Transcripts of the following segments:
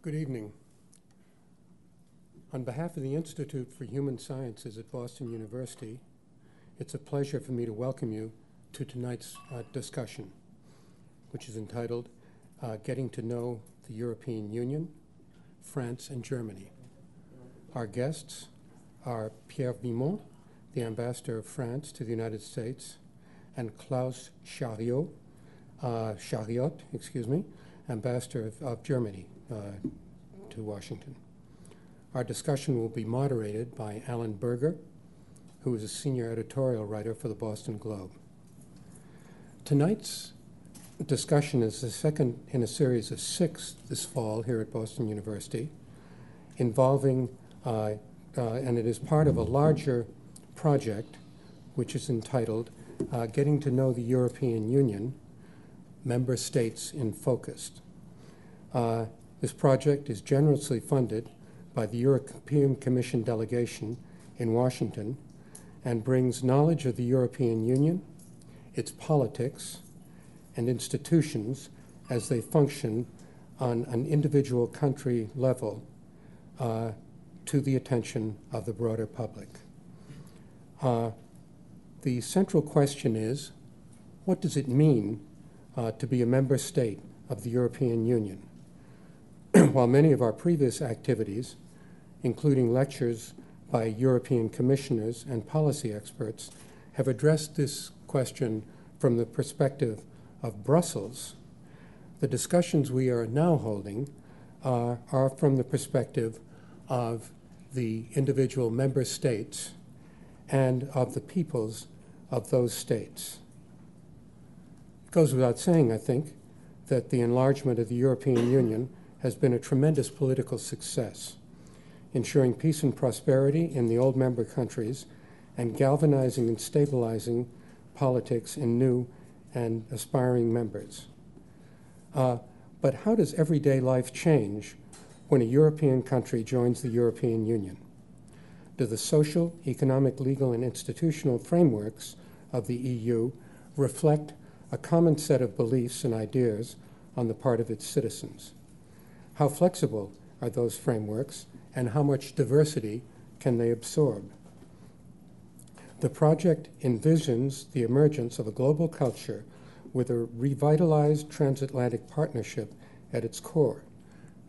Good evening. On behalf of the Institute for Human Sciences at Boston University, it's a pleasure for me to welcome you to tonight's discussion, which is entitled Getting to Know the European Union, France and Germany. Our guests are Pierre Vimont, the Ambassador of France to the United States, and Klaus Scharioth, Ambassador of Germany to Washington. Our discussion will be moderated by Alan Berger, who is a senior editorial writer for the Boston Globe. Tonight's discussion is the second in a series of 6 this fall here at Boston University, involving, and it is part of a larger project which is entitled Getting to Know the European Union, Member States in Focus. This project is generously funded by the European Commission delegation in Washington and brings knowledge of the European Union, its politics, and institutions as they function on an individual country level to the attention of the broader public. The central question is, what does it mean to be a member state of the European Union? While many of our previous activities, including lectures by European commissioners and policy experts, have addressed this question from the perspective of Brussels, the discussions we are now holding are from the perspective of the individual member states and of the peoples of those states. It goes without saying, I think, that the enlargement of the European Union has been a tremendous political success, ensuring peace and prosperity in the old member countries and galvanizing and stabilizing politics in new and aspiring members. But how does everyday life change when a European country joins the European Union? Do the social, economic, legal, and institutional frameworks of the EU reflect a common set of beliefs and ideas on the part of its citizens? How flexible are those frameworks, and how much diversity can they absorb? The project envisions the emergence of a global culture with a revitalized transatlantic partnership at its core.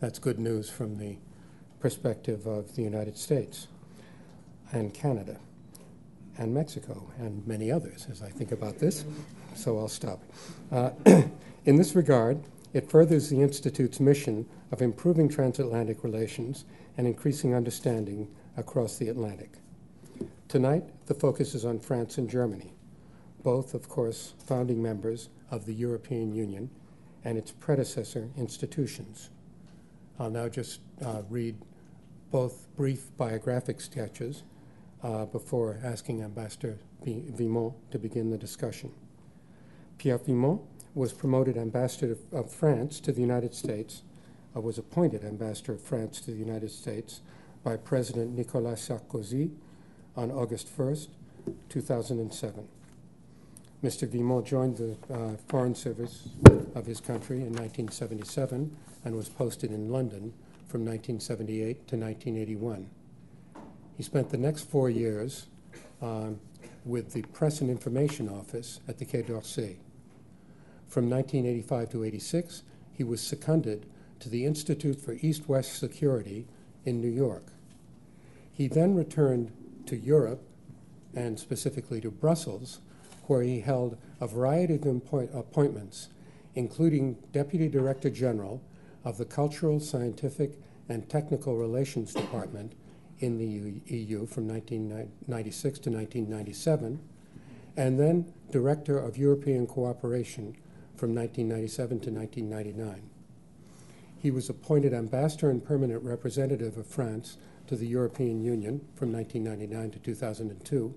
That's good news from the perspective of the United States and Canada and Mexico and many others as I think about this, so I'll stop. In this regard, it furthers the Institute's mission of improving transatlantic relations and increasing understanding across the Atlantic. Tonight, the focus is on France and Germany, both, of course, founding members of the European Union and its predecessor institutions. I'll now just read both brief biographic sketches before asking Ambassador Vimont to begin the discussion. Pierre Vimont was promoted Ambassador of France to the United States, was appointed Ambassador of France to the United States by President Nicolas Sarkozy on August 1st, 2007. Mr. Vimont joined the Foreign Service of his country in 1977 and was posted in London from 1978 to 1981. He spent the next 4 years with the Press and Information Office at the Quai d'Orsay. From 1985 to 86, he was seconded to the Institute for East-West Security in New York. He then returned to Europe, and specifically to Brussels, where he held a variety of appointments, including Deputy Director General of the Cultural, Scientific, and Technical Relations Department in the EU from 1996 to 1997, and then Director of European Cooperation from 1997 to 1999. He was appointed Ambassador and Permanent Representative of France to the European Union from 1999 to 2002,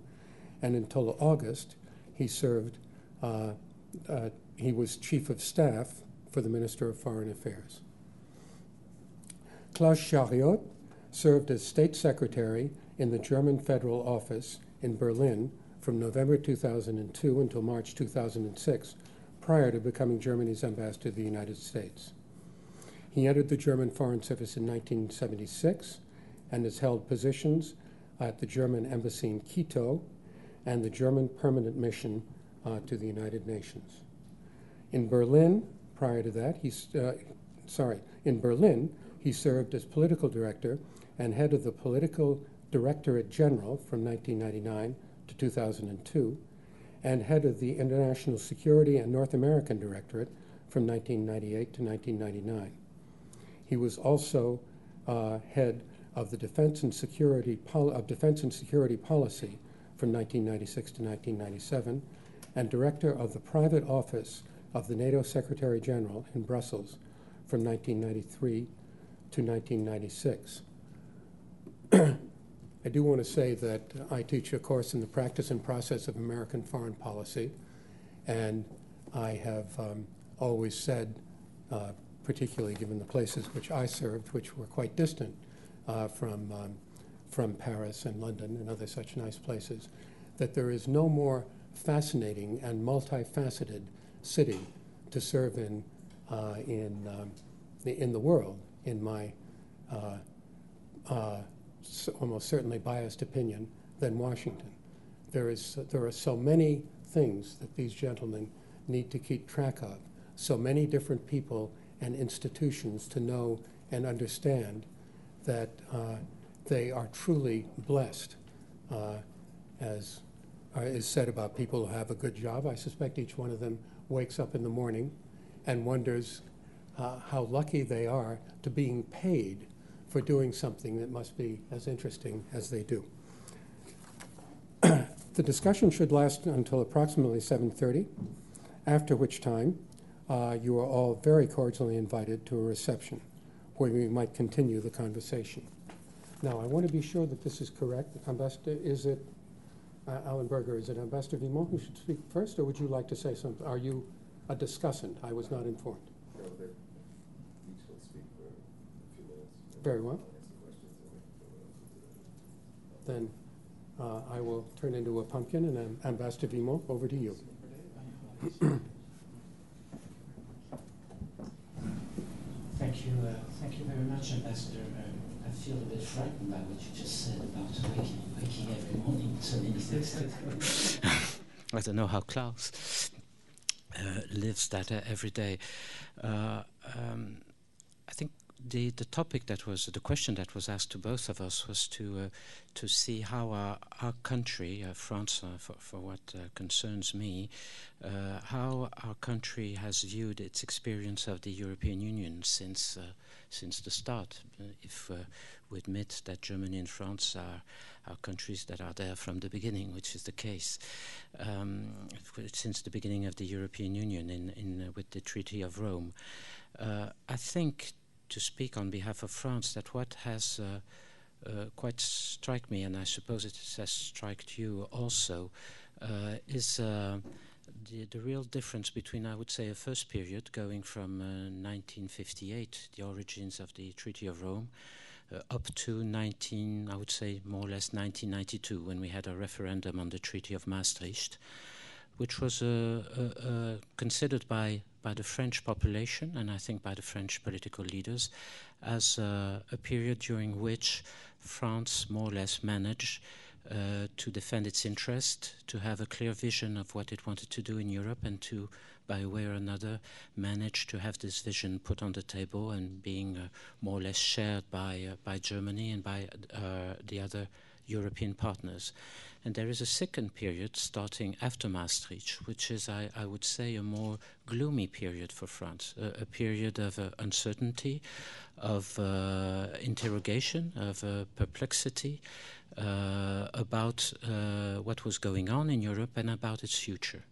and until August, he served, he was Chief of Staff for the Minister of Foreign Affairs. Klaus Scharioth served as State Secretary in the German Federal Office in Berlin from November 2002 until March 2006, prior to becoming Germany's ambassador to the United States. He entered the German Foreign Service in 1976 and has held positions at the German Embassy in Quito and the German Permanent Mission to the United Nations. In Berlin, prior to that, in Berlin, he served as political director and head of the Political Directorate General from 1999 to 2002, and head of the International Security and North American Directorate from 1998 to 1999. He was also head of the Defense and Security Policy from 1996 to 1997, and director of the private office of the NATO Secretary General in Brussels from 1993 to 1996. I do want to say that I teach a course in the practice and process of American foreign policy, and I have always said, particularly given the places which I served, which were quite distant from Paris and London and other such nice places, that there is no more fascinating and multifaceted city to serve in the world, in my almost certainly biased opinion, than Washington. There are so many things that these gentlemen need to keep track of, so many different people and institutions to know and understand, that they are truly blessed. As is said about people who have a good job, I suspect each one of them wakes up in the morning and wonders how lucky they are to being paid for doing something that must be as interesting as they do. The discussion should last until approximately 7:30, after which time you are all very cordially invited to a reception where we might continue the conversation. Now, I want to be sure that this is correct. Ambassador, is it, Alan Berger, is it Ambassador Vimont who should speak first, or would you like to say something? Are you a discussant? I was not informed. No, they each will speak for a few minutes. Very well. Then I will turn into a pumpkin, and Ambassador Vimont, over to you. Thank you very much, Ambassador. I feel a bit frightened by what you just said about waking every morning. So many things. I don't know how Klaus lives that every day. I think the topic that was, the question that was asked to both of us was to see how our country, France, for what concerns me, how our country has viewed its experience of the European Union since the start. If we admit that Germany and France are countries that are there from the beginning, which is the case, since the beginning of the European Union with the Treaty of Rome. I think, to speak on behalf of France, that what has quite struck me, and I suppose it has struck you also, is the real difference between, I would say, a first period going from 1958, the origins of the Treaty of Rome, up to I would say more or less 1992, when we had a referendum on the Treaty of Maastricht, which was considered by the French population, and I think by the French political leaders, as a period during which France more or less managed to defend its interest, to have a clear vision of what it wanted to do in Europe, and to, by a way or another, manage to have this vision put on the table and being more or less shared by Germany and by the other European partners. And there is a second period starting after Maastricht, which is, I would say, a more gloomy period for France, a period of uncertainty, of interrogation, of perplexity about what was going on in Europe and about its future.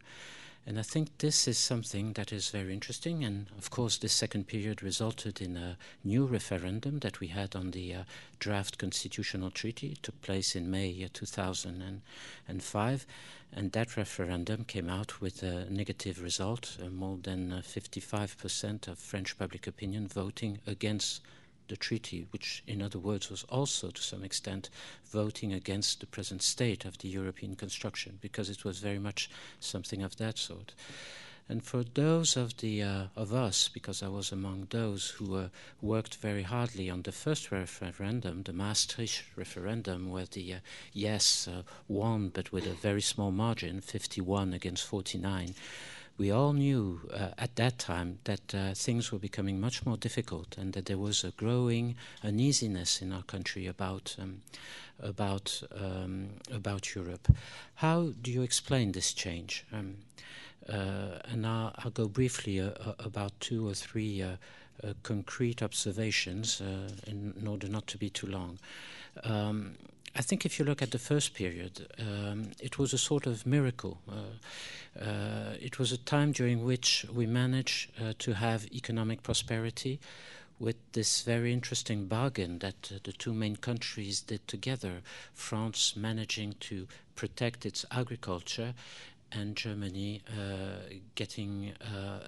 And I think this is something that is very interesting. And of course, this second period resulted in a new referendum that we had on the draft constitutional treaty. It took place in May 2005. And that referendum came out with a negative result, more than 55% of French public opinion voting against the treaty, which in other words was also to some extent voting against the present state of the European construction, because it was very much something of that sort. And for those of us, because I was among those who worked very hardly on the first referendum, the Maastricht referendum, where the yes won, but with a very small margin, 51 against 49, we all knew at that time that things were becoming much more difficult, and that there was a growing uneasiness in our country about Europe. How do you explain this change? And I'll go briefly about 2 or 3 concrete observations in order not to be too long. I think if you look at the first period, it was a sort of miracle. It was a time during which we managed to have economic prosperity with this very interesting bargain that the 2 main countries did together, France managing to protect its agriculture, and Germany getting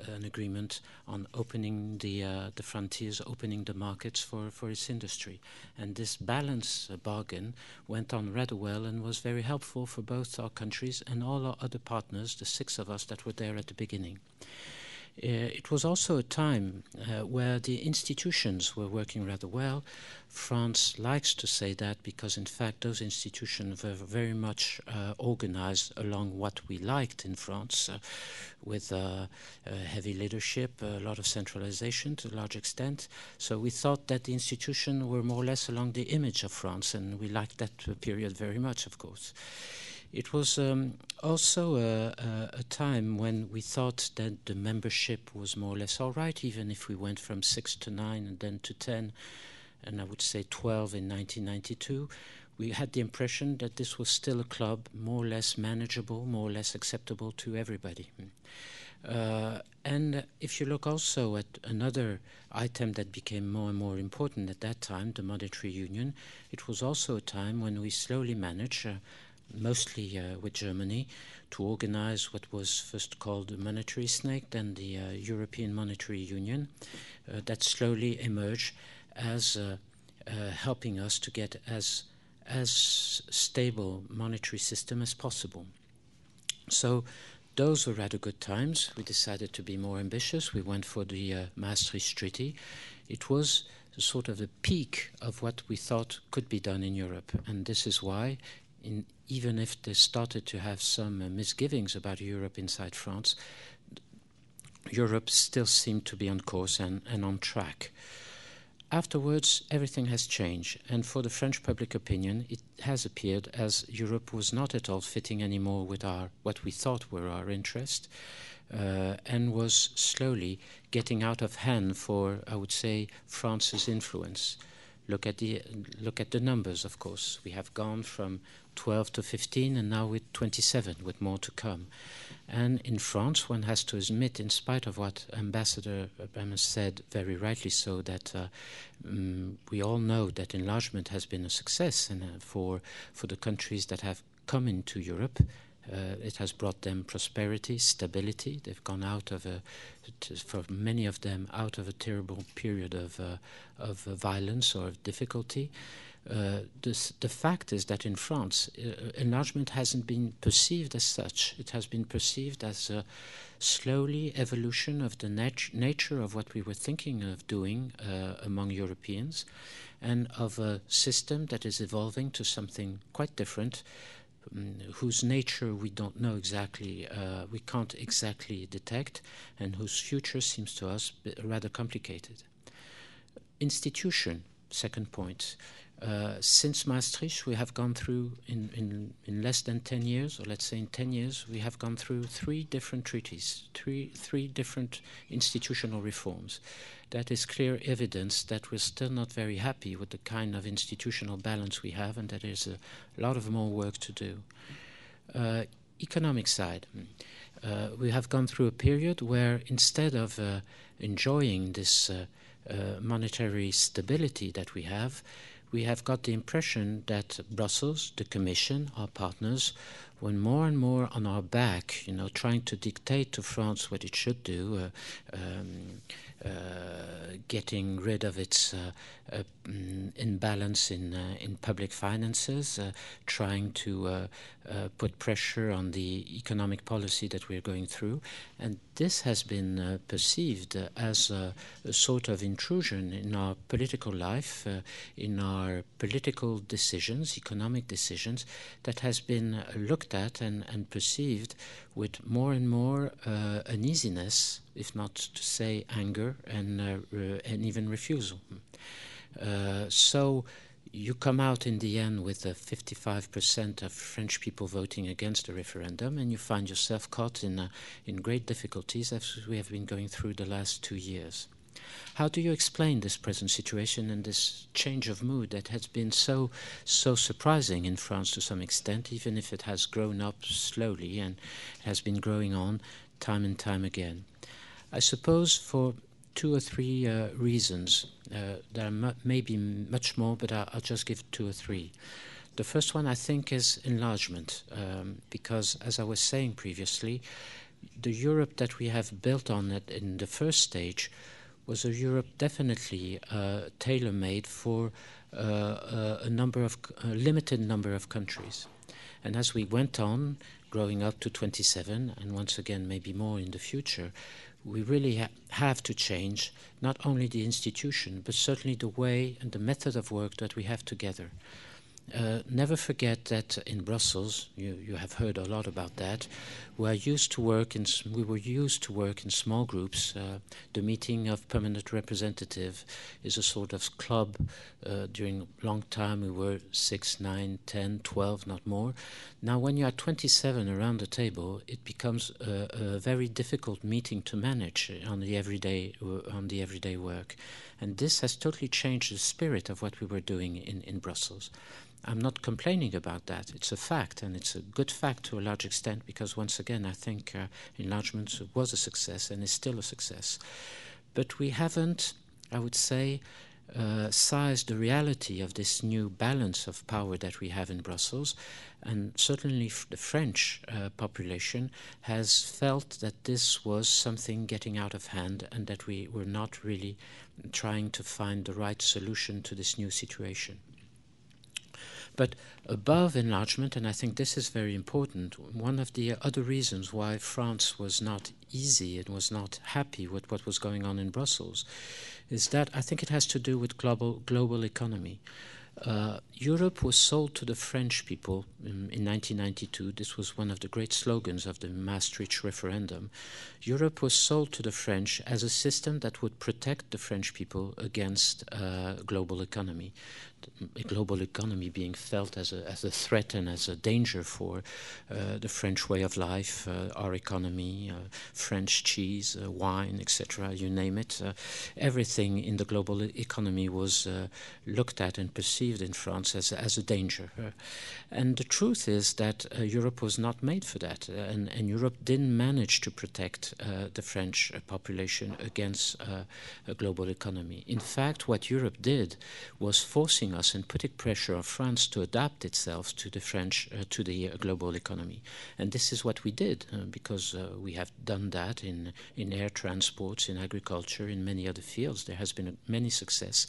an agreement on opening the frontiers, opening the markets for its industry. And this balance bargain went on rather well and was very helpful for both our countries and all our other partners, the 6 of us that were there at the beginning. It was also a time where the institutions were working rather well. France likes to say that because, in fact, those institutions were very much organized along what we liked in France, with heavy leadership, a lot of centralization to a large extent. So we thought that the institutions were more or less along the image of France, and we liked that period very much, of course. It was also a time when we thought that the membership was more or less all right, even if we went from 6 to 9 and then to 10, and I would say 12 in 1992. We had the impression that this was still a club more or less manageable, more or less acceptable to everybody. And if you look also at another item that became more and more important at that time, the monetary union, it was also a time when we slowly managed, mostly with Germany, to organize what was first called the monetary snake, then the European Monetary Union, that slowly emerged as helping us to get as stable monetary system as possible. So those were rather good times. We decided to be more ambitious. We went for the Maastricht Treaty. It was sort of the peak of what we thought could be done in Europe, and this is why, even if they started to have some misgivings about Europe inside France, Europe still seemed to be on course and on track. Afterwards, everything has changed, and for the French public opinion, it has appeared as Europe was not at all fitting anymore with what we thought were our interests, and was slowly getting out of hand for, I would say, France's influence. Look at the numbers, of course. We have gone from 12 to 15, and now with 27, with more to come. And in France, one has to admit, in spite of what Ambassador Obama said, very rightly so, that we all know that enlargement has been a success, and for the countries that have come into Europe, it has brought them prosperity, stability. They've gone out of for many of them, out of a terrible period of violence or of difficulty. The fact is that in France, enlargement hasn't been perceived as such. It has been perceived as a slowly evolution of the nature of what we were thinking of doing among Europeans, and of a system that is evolving to something quite different, whose nature we don't know exactly, we can't exactly detect, and whose future seems to us rather complicated. Institution, second point. Since Maastricht, we have gone through, in less than 10 years, or let's say in 10 years, we have gone through 3 different treaties, three different institutional reforms. That is clear evidence that we're still not very happy with the kind of institutional balance we have, and that there's a lot of more work to do. Economic side. We have gone through a period where, instead of enjoying this monetary stability that we have got the impression that Brussels, the Commission, our partners, when more and more on our back, trying to dictate to France what it should do, getting rid of its imbalance in public finances, trying to put pressure on the economic policy that we're going through. And this has been perceived as a sort of intrusion in our political life, in our political decisions, economic decisions, that has been looked at and perceived with more and more uneasiness, if not to say anger and even refusal. So you come out in the end with 55% of French people voting against the referendum, and you find yourself caught in great difficulties as we have been going through the last 2 years. How do you explain this present situation and this change of mood that has been so surprising in France to some extent, even if it has grown up slowly and has been growing on time and time again? I suppose for 2 or 3 reasons. There may be much more, but I'll just give 2 or 3. The first one, I think, is enlargement, because, as I was saying previously, the Europe that we have built on it in the first stage was a Europe definitely tailor-made for a limited number of countries. And as we went on, growing up to 27, and once again maybe more in the future, we really have to change not only the institution, but certainly the way and the method of work that we have together. Never forget that in Brussels, you have heard a lot about that. We were used to work in small groups. The meeting of permanent representative is a sort of club. During a long time, we were 6, 9, 10, 12, not more. Now, when you are 27 around the table, it becomes a very difficult meeting to manage on the everyday work, and this has totally changed the spirit of what we were doing in Brussels. I'm not complaining about that. It's a fact, and it's a good fact to a large extent, because once again, I think enlargement was a success and is still a success. But we haven't, I would say, sized the reality of this new balance of power that we have in Brussels, and certainly the French population has felt that this was something getting out of hand and that we were not really trying to find the right solution to this new situation. But above enlargement, and I think this is very important, one of the other reasons why France was not easy and was not happy with what was going on in Brussels is that I think it has to do with global economy. Europe was sold to the French people in 1992. This was one of the great slogans of the Maastricht referendum. Europe was sold to the French as a system that would protect the French people against global economy. The global economy being felt as a threat and as a danger for the French way of life, our economy, French cheese, wine, etc., you name it. Everything in the global economy was looked at and perceived in France as a danger. And the truth is that Europe was not made for that, and Europe didn't manage to protect the French population against a global economy. In fact, what Europe did was forcing us and putting pressure on France to adapt itself to the global economy. And this is what we did, because we have done that in air transports, in agriculture, in many other fields. There has been many success.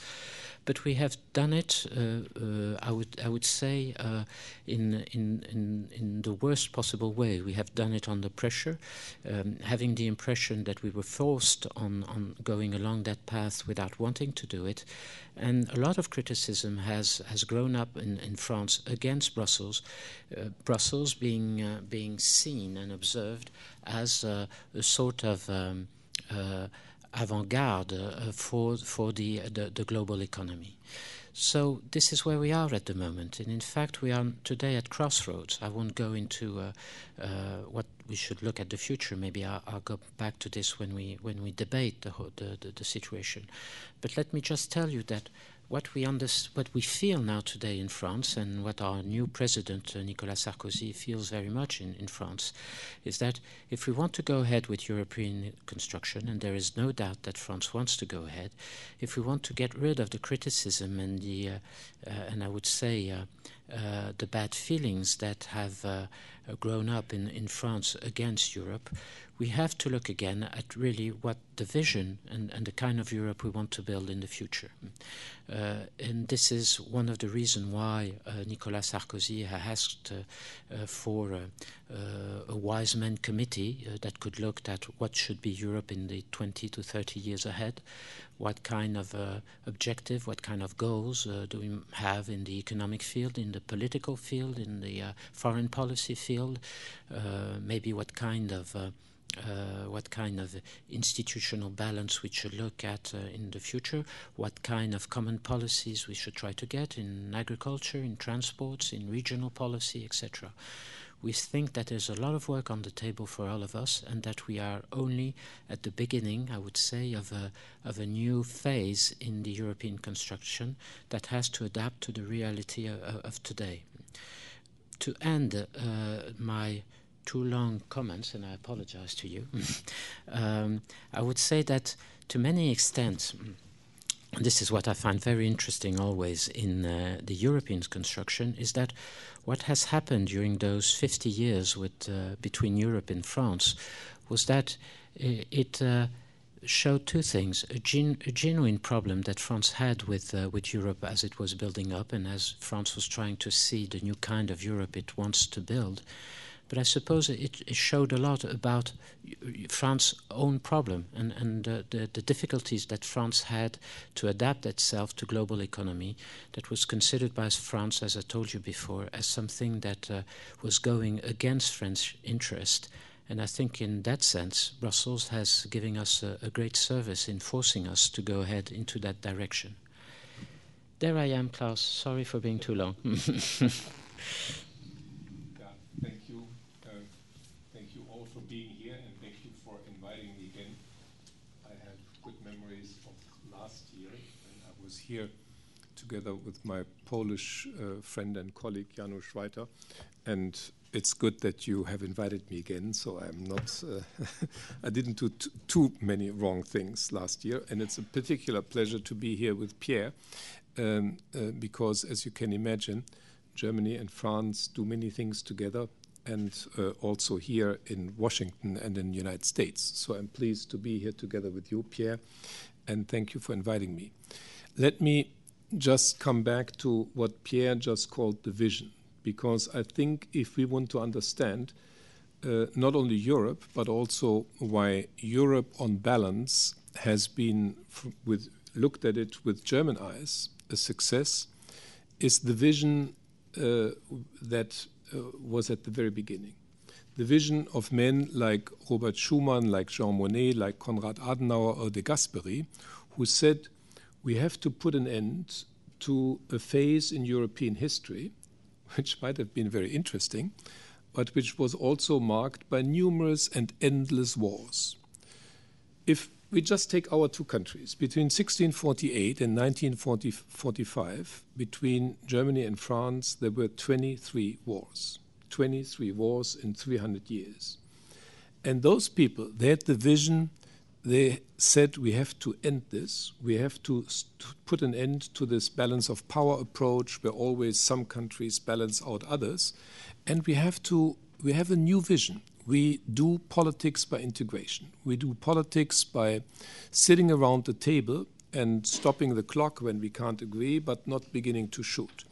But we have done it, I would say, in the worst possible way. We have done it under pressure, having the impression that we were forced on going along that path without wanting to do it. And a lot of criticism has grown up in France against Brussels, Brussels being seen and observed as a sort of avant-garde for the global economy. So this is where we are at the moment, and in fact we are today at crossroads. I won't go into what we should look at the future. Maybe I'll go back to this when we debate the situation. But let me just tell you that what we feel now today in France, and what our new president, Nicolas Sarkozy, feels very much in France, is that if we want to go ahead with European construction, and there is no doubt that France wants to go ahead, if we want to get rid of the criticism and and I would say the bad feelings that have grown up in France against Europe, we have to look again at really what the vision and the kind of Europe we want to build in the future. And this is one of the reasons why Nicolas Sarkozy has asked for a wise men committee that could look at what should be Europe in the 20 to 30 years ahead. What kind of objective, what kind of goals do we have in the economic field, in the political field, in the foreign policy field? Maybe what kind of institutional balance we should look at in the future? What kind of common policies we should try to get in agriculture, in transports, in regional policy, etc. We think that there's a lot of work on the table for all of us, and that we are only at the beginning, I would say, of a new phase in the European construction that has to adapt to the reality of today. To end my too long comments, and I apologize to you, I would say that to many extents, this is what I find very interesting always in the European construction, is that what has happened during those 50 years between Europe and France was that it showed two things: a genuine problem that France had with Europe as it was building up and as France was trying to see the new kind of Europe it wants to build. But I suppose it showed a lot about France's own problem and the difficulties that France had to adapt itself to global economy that was considered by France, as I told you before, as something that was going against French interest. And I think in that sense, Brussels has given us a great service in forcing us to go ahead into that direction. There I am, Klaus. Sorry for being too long. Being here, and thank you for inviting me again. I have good memories of last year when I was here together with my Polish friend and colleague Janusz Reiter, and it's good that you have invited me again, so I'm not I didn't do too many wrong things last year, and it's a particular pleasure to be here with Pierre because, as you can imagine, Germany and France do many things together, and also here in Washington and in the United States. So I'm pleased to be here together with you, Pierre, and thank you for inviting me. Let me just come back to what Pierre just called the vision, because I think if we want to understand not only Europe, but also why Europe on balance has been, looked at it with German eyes, a success, is the vision that was at the very beginning. The vision of men like Robert Schuman, like Jean Monnet, like Konrad Adenauer or de Gasperi, who said we have to put an end to a phase in European history, which might have been very interesting, but which was also marked by numerous and endless wars. If we just take our two countries, between 1648 and 1945, between Germany and France, there were 23 wars. 23 wars in 300 years. And those people, they had the vision, they said we have to end this, we have to put an end to this balance of power approach where always some countries balance out others, and we have a new vision. We do politics by integration. We do politics by sitting around the table and stopping the clock when we can't agree, but not beginning to shoot.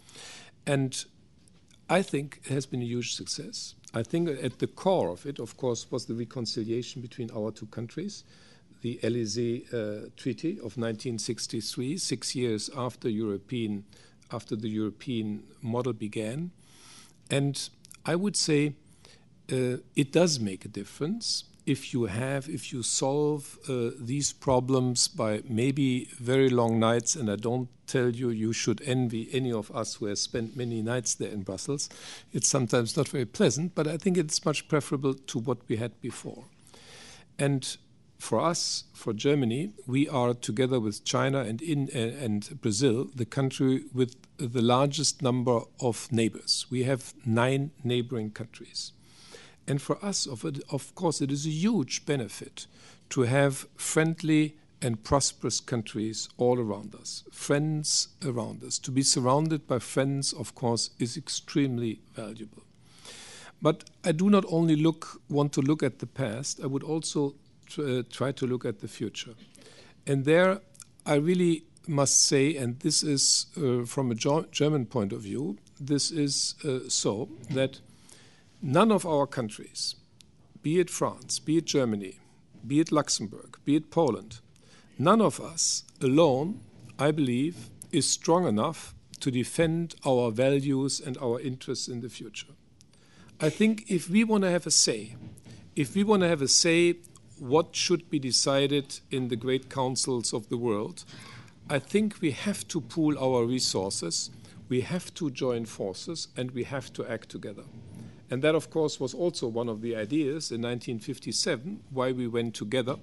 And I think it has been a huge success. I think at the core of it, of course, was the reconciliation between our two countries, the Élysée Treaty of 1963, 6 years after the European model began. And I would say it does make a difference if you solve these problems by maybe very long nights, and I don't tell you should envy any of us who have spent many nights there in Brussels. It's sometimes not very pleasant, but I think it's much preferable to what we had before. And for us, for Germany, we are, together with China and Brazil, the country with the largest number of neighbors. We have 9 neighboring countries. And for us, of course, it is a huge benefit to have friendly and prosperous countries all around us, friends around us. To be surrounded by friends, of course, is extremely valuable. But I do not only want to look at the past, I would also try to look at the future. And there I really must say, and this is from a German point of view, this is so that none of our countries, be it France, be it Germany, be it Luxembourg, be it Poland, none of us alone, I believe, is strong enough to defend our values and our interests in the future. I think if we want to have a say, what should be decided in the great councils of the world, I think we have to pool our resources, we have to join forces, and we have to act together. And that, of course, was also one of the ideas in 1957, why we went together,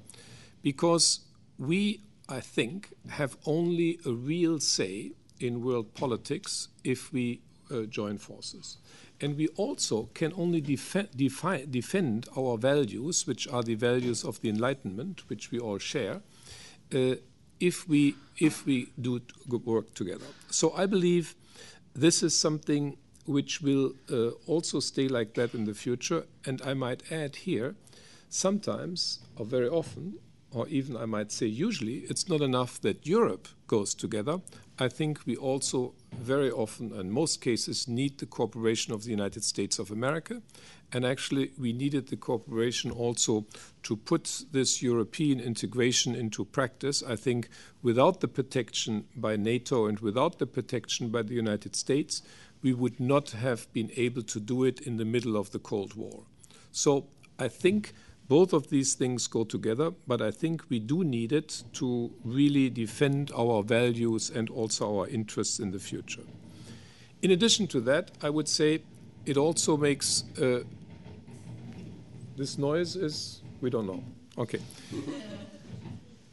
because we, I think, have only a real say in world politics if we join forces. And we also can only defend our values, which are the values of the Enlightenment, which we all share, if we do work together. So I believe this is something which will also stay like that in the future. And I might add here, sometimes, or very often, or even I might say usually, it's not enough that Europe goes together. I think we also very often, in most cases, need the cooperation of the United States of America. And actually, we needed the cooperation also to put this European integration into practice. I think without the protection by NATO and without the protection by the United States, we would not have been able to do it in the middle of the Cold War. So I think both of these things go together, but I think we do need it to really defend our values and also our interests in the future. In addition to that, I would say it also makes, this noise is, we don't know. Okay.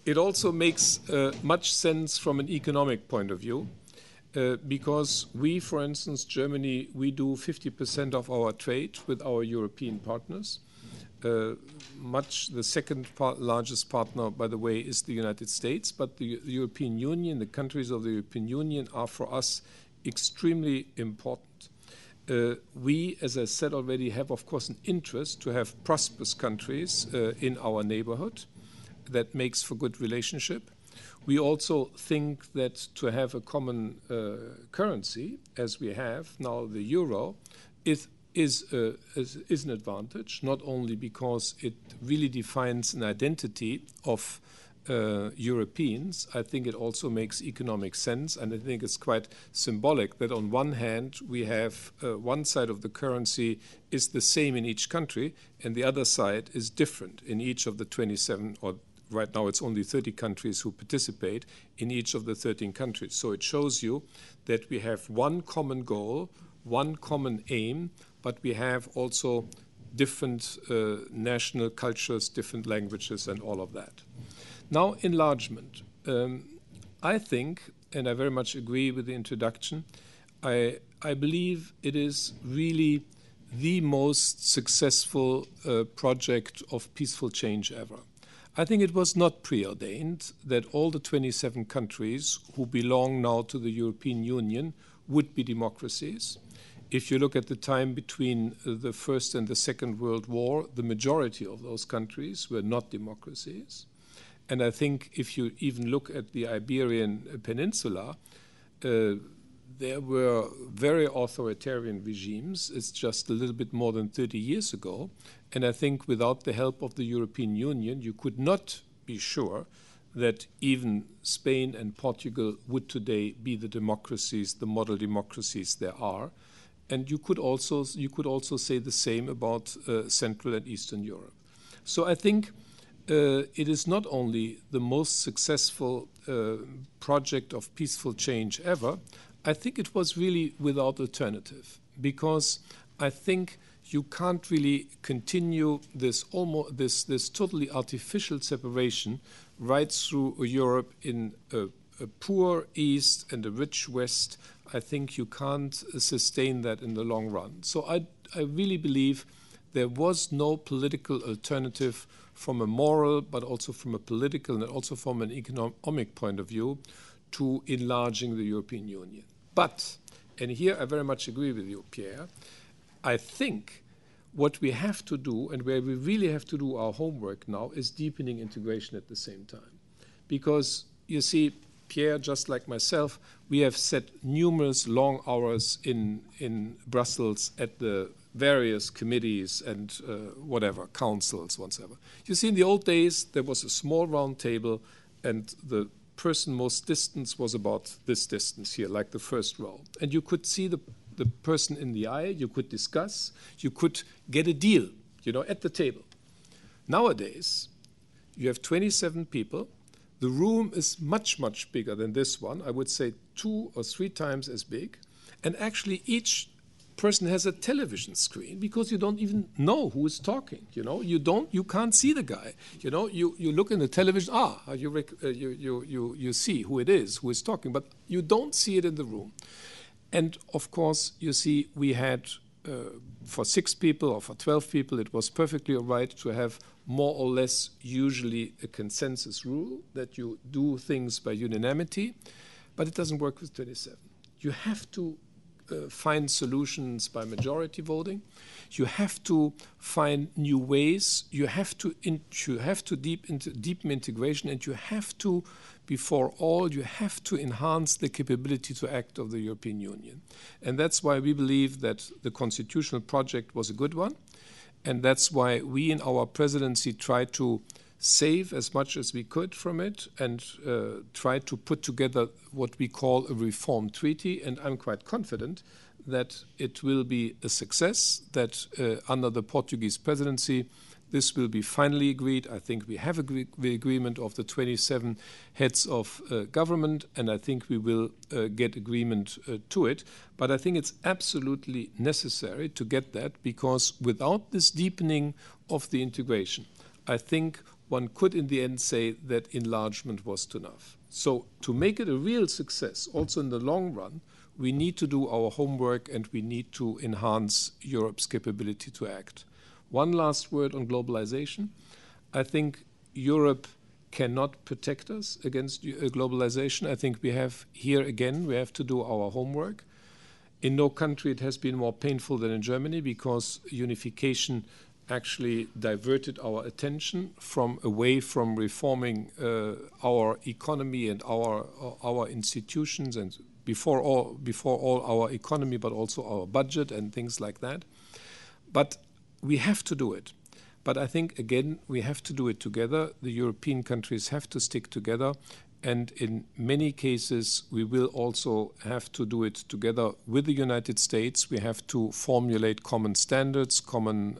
It also makes much sense from an economic point of view. Because we, for instance, Germany, we do 50% of our trade with our European partners. The second largest partner, by the way, is the United States, but the European Union, the countries of the European Union are for us extremely important. We, as I said already, have, of course, an interest to have prosperous countries in our neighborhood. That makes for good relationship. We also think that to have a common currency, as we have now the euro, is an advantage, not only because it really defines an identity of Europeans. I think it also makes economic sense, and I think it's quite symbolic that on one hand we have one side of the currency is the same in each country, and the other side is different in each of the 27, or right now it's only 30 countries who participate in each of the 13 countries. So it shows you that we have one common goal, one common aim, but we have also different national cultures, different languages, and all of that. Now, enlargement. I think, and I very much agree with the introduction, I believe it is really the most successful project of peaceful change ever. I think it was not preordained that all the 27 countries who belong now to the European Union would be democracies. If you look at the time between the First and the Second World War, the majority of those countries were not democracies. And I think if you even look at the Iberian Peninsula, there were very authoritarian regimes. It's just a little bit more than 30 years ago. And I think without the help of the European Union, you could not be sure that even Spain and Portugal would today be the democracies, the model democracies there are. And you could also say the same about Central and Eastern Europe. So I think it is not only the most successful project of peaceful change ever, I think it was really without alternative, because I think you can't really continue this totally artificial separation right through Europe in a poor East and a rich West. I think you can't sustain that in the long run. So I really believe there was no political alternative from a moral, but also from a political and also from an economic point of view to enlarging the European Union. But, and here I very much agree with you, Pierre, I think what we have to do, and where we really have to do our homework now, is deepening integration at the same time. Because, you see, Pierre, just like myself, we have set numerous long hours in Brussels at the various committees and whatever, councils, whatsoever. You see, in the old days, there was a small round table, and the person most distant was about this distance here, like the first row. And you could see the person in the eye, you could discuss, you could get a deal, at the table. Nowadays, you have 27 people. The room is much, much bigger than this one. I would say 2 or 3 times as big. And actually, each person has a television screen because you don't even know who is talking. You can't see the guy. You look in the television. You see who it is who is talking, but you don't see it in the room. And of course, you see, we had for 6 people or for 12 people, it was perfectly all right to have more or less usually a consensus rule that you do things by unanimity, but it doesn't work with 27. You have to find solutions by majority voting. You have to find new ways. You have to deepen integration, and you have to, before all, you have to enhance the capability to act of the European Union. And that's why we believe that the constitutional project was a good one. And that's why we in our presidency tried to save as much as we could from it and try to put together what we call a reform treaty. And I'm quite confident that it will be a success, that under the Portuguese presidency, this will be finally agreed. I think we have the agreement of the 27 heads of government, and I think we will get agreement to it. But I think it's absolutely necessary to get that, because without this deepening of the integration, I think one could in the end say that enlargement was enough. So to make it a real success, also in the long run, we need to do our homework and we need to enhance Europe's capability to act. One last word on globalization. I think Europe cannot protect us against globalization. I think we have to do our homework. In no country it has been more painful than in Germany, because unification actually diverted our attention away from reforming our economy and our institutions, and before all our economy, but also our budget and things like that. But we have to do it. But I think, again, we have to do it together. The European countries have to stick together. And in many cases, we will also have to do it together with the United States. We have to formulate common standards, common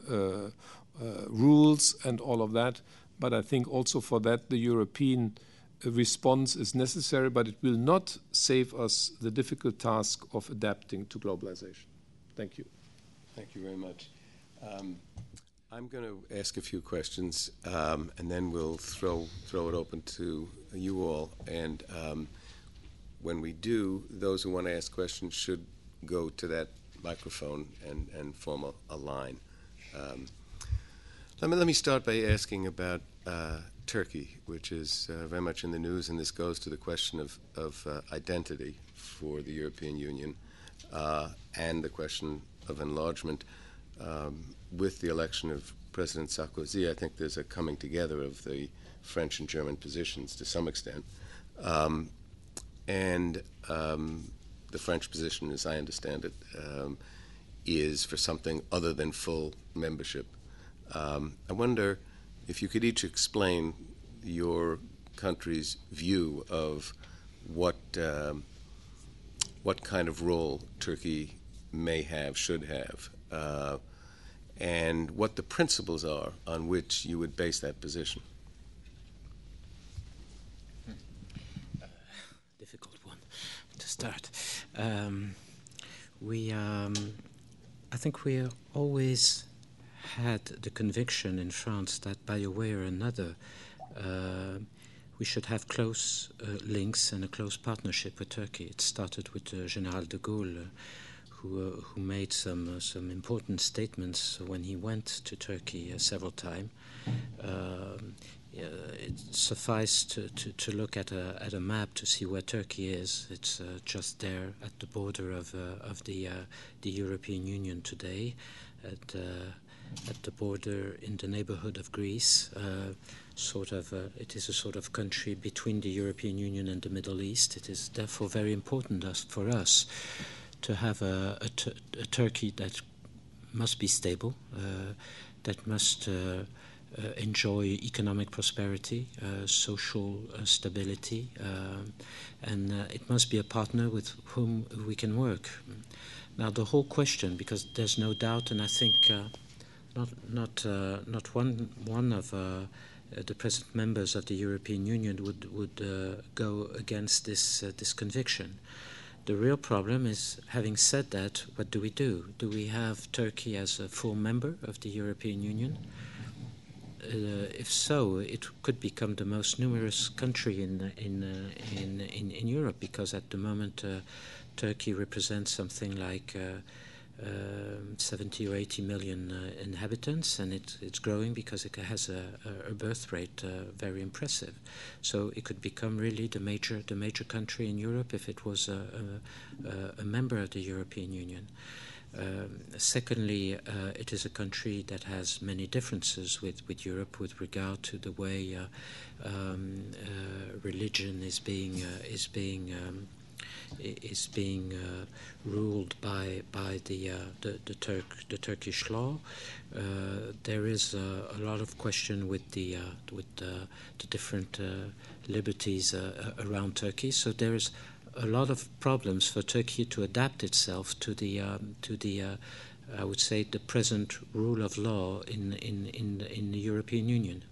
rules, and all of that. But I think also for that, the European response is necessary, but it will not save us the difficult task of adapting to globalization. Thank you. Thank you very much. I'm going to ask a few questions, and then we'll throw it open to you all. And when we do, those who want to ask questions should go to that microphone and form a line. Let me start by asking about Turkey, which is very much in the news, and this goes to the question of identity for the European Union and the question of enlargement. With the election of President Sarkozy, I think there's a coming together of the French and German positions to some extent. And the French position, as I understand it, is for something other than full membership. I wonder if you could each explain your country's view of what kind of role Turkey may have, should have, and what the principles are on which you would base that position. Difficult one to start. I think we always had the conviction in France that by a way or another we should have close links and a close partnership with Turkey. It started with General de Gaulle, who made some important statements when he went to Turkey several times. It suffices to look at a map to see where Turkey is. It's just there at the border of the European Union today, at the border in the neighborhood of Greece. It is a sort of country between the European Union and the Middle East. It is therefore very important for us to have a Turkey that must be stable, that must enjoy economic prosperity, social stability, and it must be a partner with whom we can work. Now, the whole question, because there's no doubt, and I think not one of the present members of the European Union would go against this conviction. The real problem is, having said that, what do we do? Do we have Turkey as a full member of the European Union? If so, it could become the most numerous country in Europe, because at the moment Turkey represents something like 70 or 80 million inhabitants, and it's growing because it has a birth rate very impressive. So it could become really the major country in Europe if it was a member of the European Union. Secondly, it is a country that has many differences with Europe with regard to the way religion is being ruled by the Turkish law. There is a lot of question with the different liberties around Turkey. So there is a lot of problems for Turkey to adapt itself to the I would say the present rule of law in the European Union.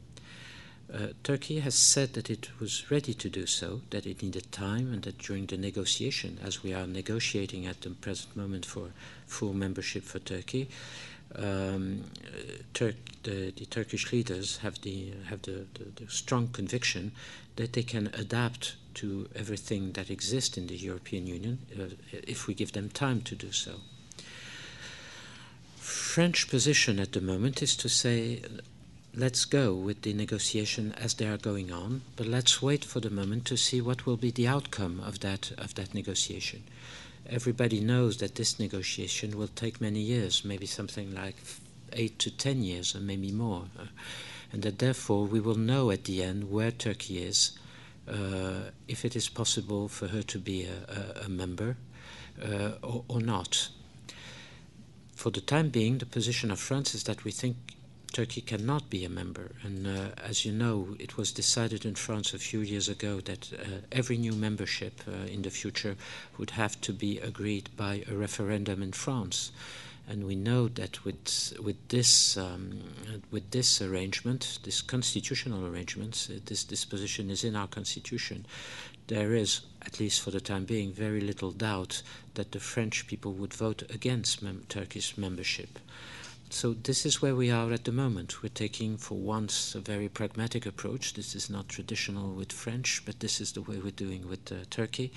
Turkey has said that it was ready to do so, that it needed time, and that during the negotiation, as we are negotiating at the present moment for full membership for Turkey, the Turkish leaders have the strong conviction that they can adapt to everything that exists in the European Union if we give them time to do so. French position at the moment is to say, let's go with the negotiation as they are going on, but let's wait for the moment to see what will be the outcome of that negotiation. Everybody knows that this negotiation will take many years, maybe something like 8 to 10 years, or maybe more, and that therefore we will know at the end where Turkey is, if it is possible for her to be a member or not. For the time being, the position of France is that we think Turkey cannot be a member, and as you know, it was decided in France a few years ago that every new membership in the future would have to be agreed by a referendum in France. And we know that with this arrangement, this constitutional arrangement, this disposition is in our constitution. There is, at least for the time being, very little doubt that the French people would vote against Turkish membership. So this is where we are at the moment. We're taking, for once, a very pragmatic approach. This is not traditional with French, but this is the way we're doing with Turkey.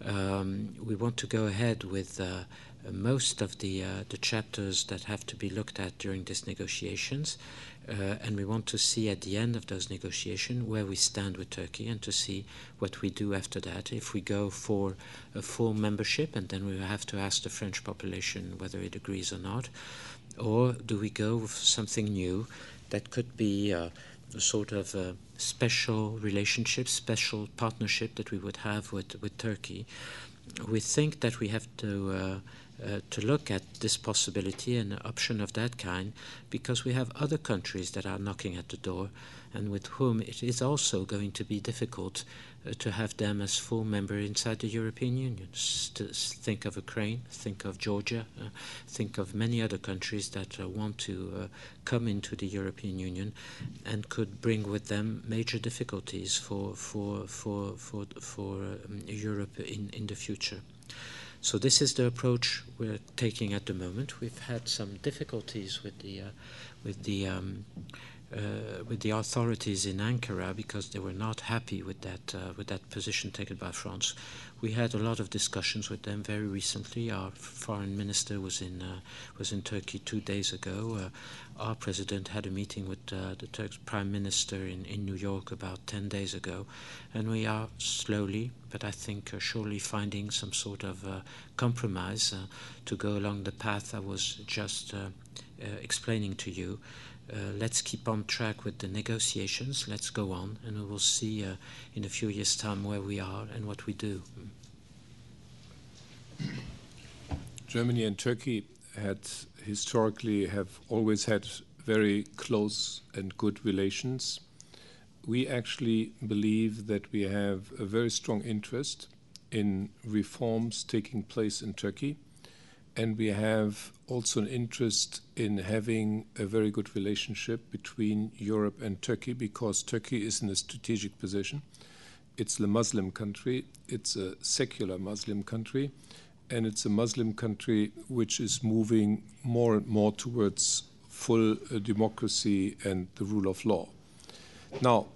We want to go ahead with most of the chapters that have to be looked at during these negotiations, and we want to see at the end of those negotiations where we stand with Turkey, and to see what we do after that. If we go for a full membership, and then we will have to ask the French population whether it agrees or not, or do we go with something new that could be a sort of a special relationship, special partnership that we would have with Turkey. We think that we have to look at this possibility and an option of that kind, because we have other countries that are knocking at the door and with whom it is also going to be difficult to have them as full member inside the European Union. Think of Ukraine, think of Georgia, think of many other countries that want to come into the European Union and could bring with them major difficulties for Europe in the future. So this is the approach we're taking at the moment. We've had some difficulties with the with the authorities in Ankara because they were not happy with that position taken by France. We had a lot of discussions with them very recently. Our foreign minister was in Turkey 2 days ago. Our president had a meeting with the Turkish prime minister in New York about 10 days ago, and we are slowly, but I think surely, finding some sort of compromise to go along the path I was just explaining to you. Let's keep on track with the negotiations. Let's go on, and we will see in a few years' time where we are and what we do. Germany and Turkey have always had very close and good relations. We actually believe that we have a very strong interest in reforms taking place in Turkey. And we have also an interest in having a very good relationship between Europe and Turkey because Turkey is in a strategic position. It's a Muslim country. It's a secular Muslim country. And it's a Muslim country which is moving more and more towards full democracy and the rule of law. Now,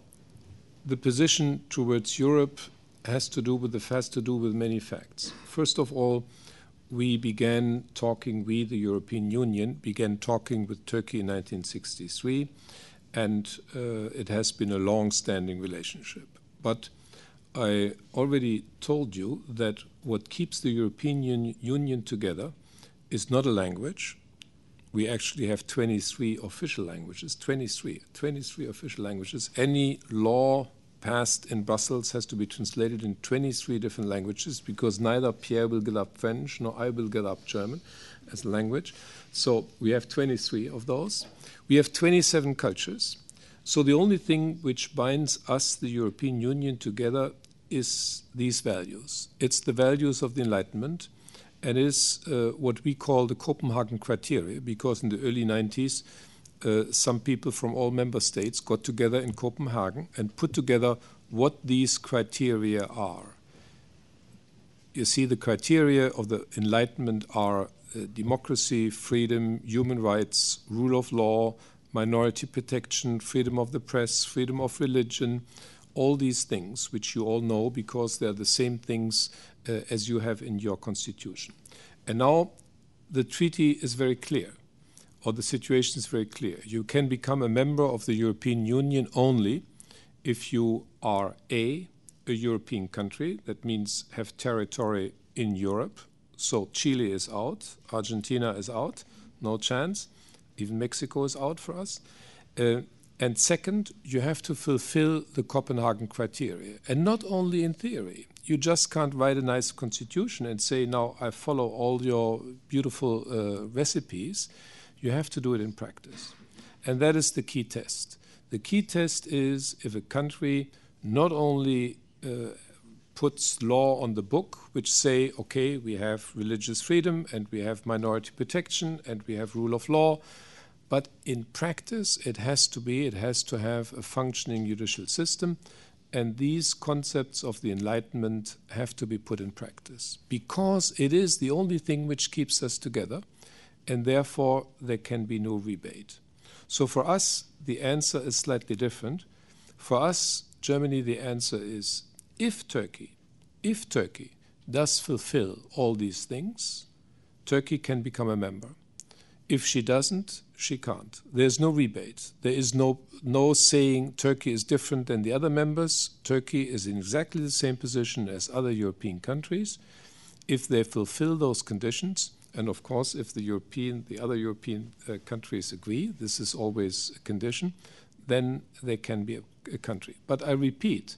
the position towards Europe has to do with many facts. First of all, the European Union began talking with Turkey in 1963, and it has been a long-standing relationship. But I already told you that what keeps the European Union together is not a language. We actually have 23 official languages, 23 official languages. Any law passed in Brussels has to be translated in 23 different languages because neither Pierre will get up French nor I will get up German as a language. So we have 23 of those. We have 27 cultures. So the only thing which binds us, the European Union, together is these values. It's the values of the Enlightenment, and is what we call the Copenhagen criteria, because in the early 90s, some people from all member states got together in Copenhagen and put together what these criteria are. You see, the criteria of the Enlightenment are democracy, freedom, human rights, rule of law, minority protection, freedom of the press, freedom of religion, all these things which you all know because they're the same things as you have in your constitution. And now the treaty is very clear. Or the situation is very clear. You can become a member of the European Union only if you are a European country, that means have territory in Europe. So Chile is out, Argentina is out, no chance. Even Mexico is out for us. And second, you have to fulfill the Copenhagen criteria. And not only in theory. You just can't write a nice constitution and say, now I follow all your beautiful recipes. You have to do it in practice. And that is the key test. The key test is if a country not only puts law on the book, which say, okay, we have religious freedom and we have minority protection and we have rule of law, but in practice it has to have a functioning judicial system, and these concepts of the Enlightenment have to be put in practice because it is the only thing which keeps us together. And therefore, there can be no rebate. So for us, the answer is slightly different. For us, Germany, the answer is if Turkey does fulfill all these things, Turkey can become a member. If she doesn't, she can't. There's no rebate. There is no saying Turkey is different than the other members. Turkey is in exactly the same position as other European countries. If they fulfill those conditions, and of course, if the other European countries agree, this is always a condition, then they can be a country. But I repeat,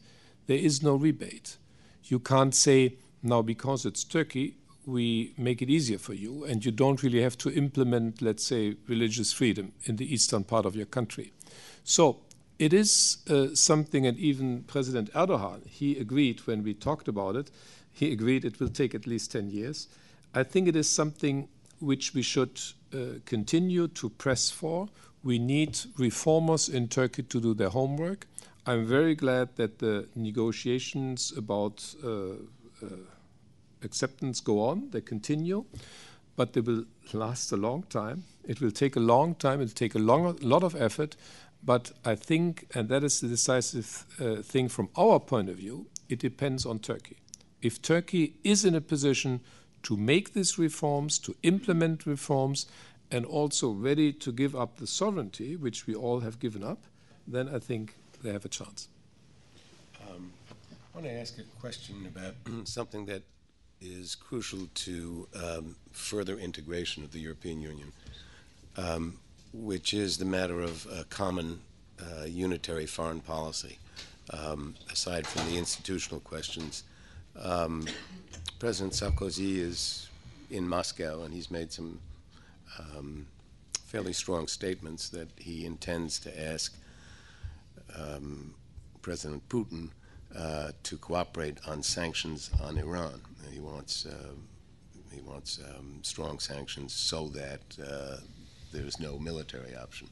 there is no rebate. You can't say, now because it's Turkey, we make it easier for you, and you don't really have to implement, let's say, religious freedom in the eastern part of your country. So it is something, and even President Erdogan, he agreed when we talked about it, he agreed it will take at least 10 years. I think it is something which we should continue to press for. We need reformers in Turkey to do their homework. I'm very glad that the negotiations about acceptance go on. They continue, but they will last a long time. It will take a long time. It will take a lot of effort. But I think, and that is the decisive thing from our point of view, it depends on Turkey. If Turkey is in a position to make these reforms, to implement reforms, and also ready to give up the sovereignty, which we all have given up, then I think they have a chance. I want to ask a question about something that is crucial to further integration of the European Union, which is the matter of a common unitary foreign policy. Aside from the institutional questions, President Sarkozy is in Moscow, and he's made some fairly strong statements that he intends to ask President Putin to cooperate on sanctions on Iran. He wants strong sanctions so that there's no military option.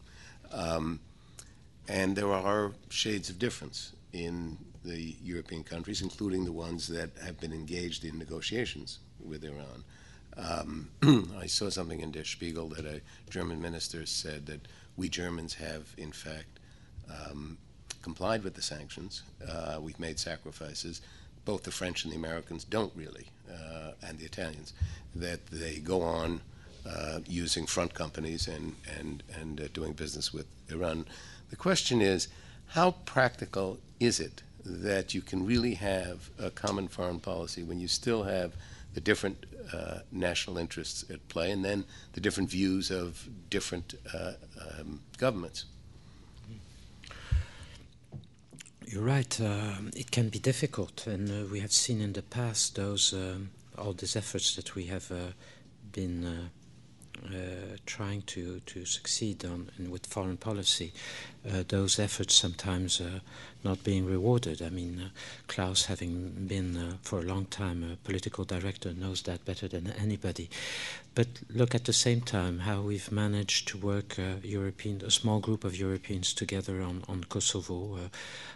And there are shades of difference in the European countries, including the ones that have been engaged in negotiations with Iran. I saw something in Der Spiegel that a German minister said that we Germans have, in fact, complied with the sanctions. We've made sacrifices. Both the French and the Americans don't really, and the Italians, that they go on using front companies and doing business with Iran. The question is, how practical is it that you can really have a common foreign policy when you still have the different national interests at play and then the different views of different governments? You're right. It can be difficult, and we have seen in the past those all these efforts that we have been trying to succeed on and with foreign policy. Those efforts sometimes not being rewarded. I mean, Klaus, having been for a long time a political director, knows that better than anybody. But look at the same time how we've managed to work a small group of Europeans together on Kosovo,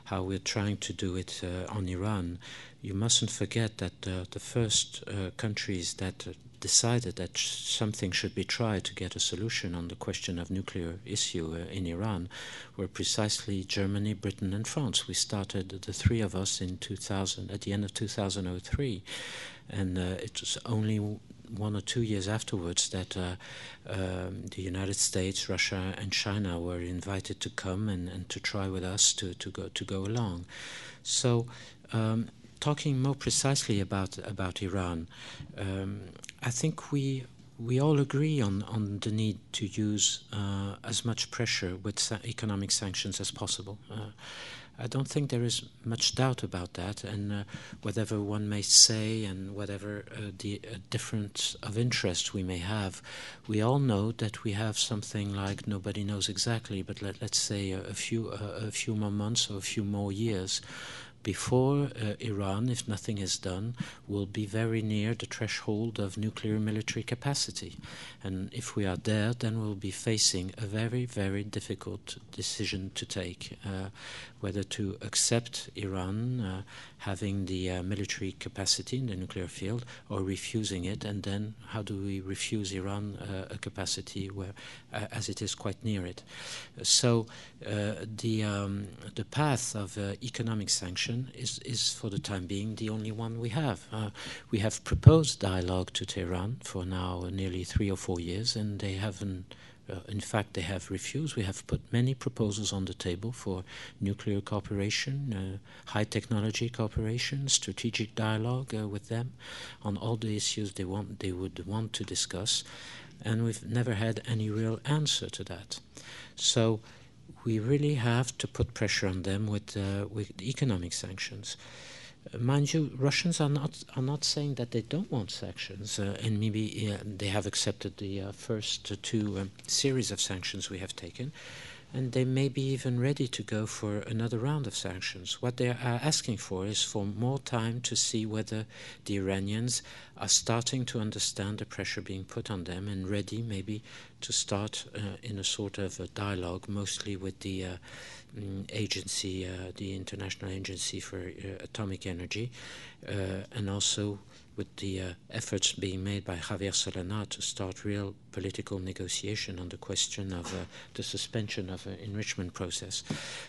how we're trying to do it on Iran. You mustn't forget that the first countries that decided that something should be tried to get a solution on the question of nuclear issue in Iran were precisely Germany, Britain, and France. We started, the three of us, in 2000, at the end of 2003, and it was only 1 or 2 years afterwards that the United States, Russia, and China were invited to come and to try with us to go along. So, talking more precisely about Iran, I think we all agree on the need to use as much pressure with economic sanctions as possible. I don't think there is much doubt about that, and whatever one may say and whatever the difference of interest we may have, we all know that we have something like, nobody knows exactly, but let's say a few more months or a few more years before Iran, if nothing is done, will be very near the threshold of nuclear military capacity. And if we are there, then we'll be facing a very, very difficult decision to take, whether to accept Iran having the military capacity in the nuclear field or refusing it, and then how do we refuse Iran a capacity where, as it is quite near it. So the path of economic sanction is for the time being the only one we have. We have proposed dialogue to Tehran for now nearly 3 or 4 years, and they haven't. In fact, they have refused. We have put many proposals on the table for nuclear cooperation, high technology cooperation, strategic dialogue with them on all the issues they would want to discuss, and we've never had any real answer to that. So we really have to put pressure on them with economic sanctions. Mind you, Russians are not saying that they don't want sanctions, and maybe they have accepted the first 2 series of sanctions we have taken, and they may be even ready to go for another round of sanctions. What they are asking for is for more time to see whether the Iranians are starting to understand the pressure being put on them and ready maybe to start in a sort of a dialogue, mostly with the agency, the International Agency for Atomic Energy, and also with the efforts being made by Javier Solana to start real political negotiation on the question of the suspension of an enrichment process.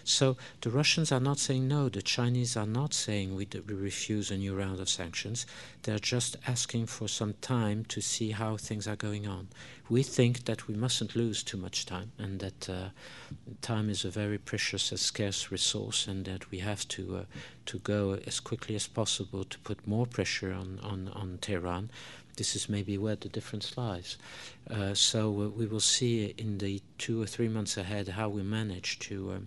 So the Russians are not saying no, the Chinese are not saying we refuse a new round of sanctions. They're just asking for some time to see how things are going on. We think that we mustn't lose too much time, and that time is a very precious and scarce resource, and that we have to go as quickly as possible to put more pressure on Tehran. This is maybe where the difference lies. So we will see in the 2 or 3 months ahead how we manage to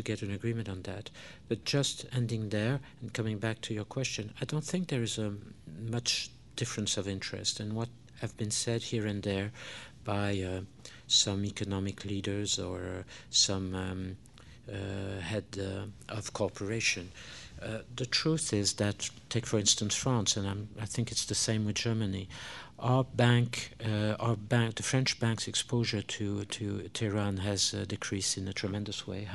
get an agreement on that. But just ending there and coming back to your question, I don't think there is much difference of interest in what have been said here and there by some economic leaders or some head of corporation. The truth is that, take for instance France, and I think it's the same with Germany. Our bank, the French bank's exposure to Tehran has decreased in a tremendous way.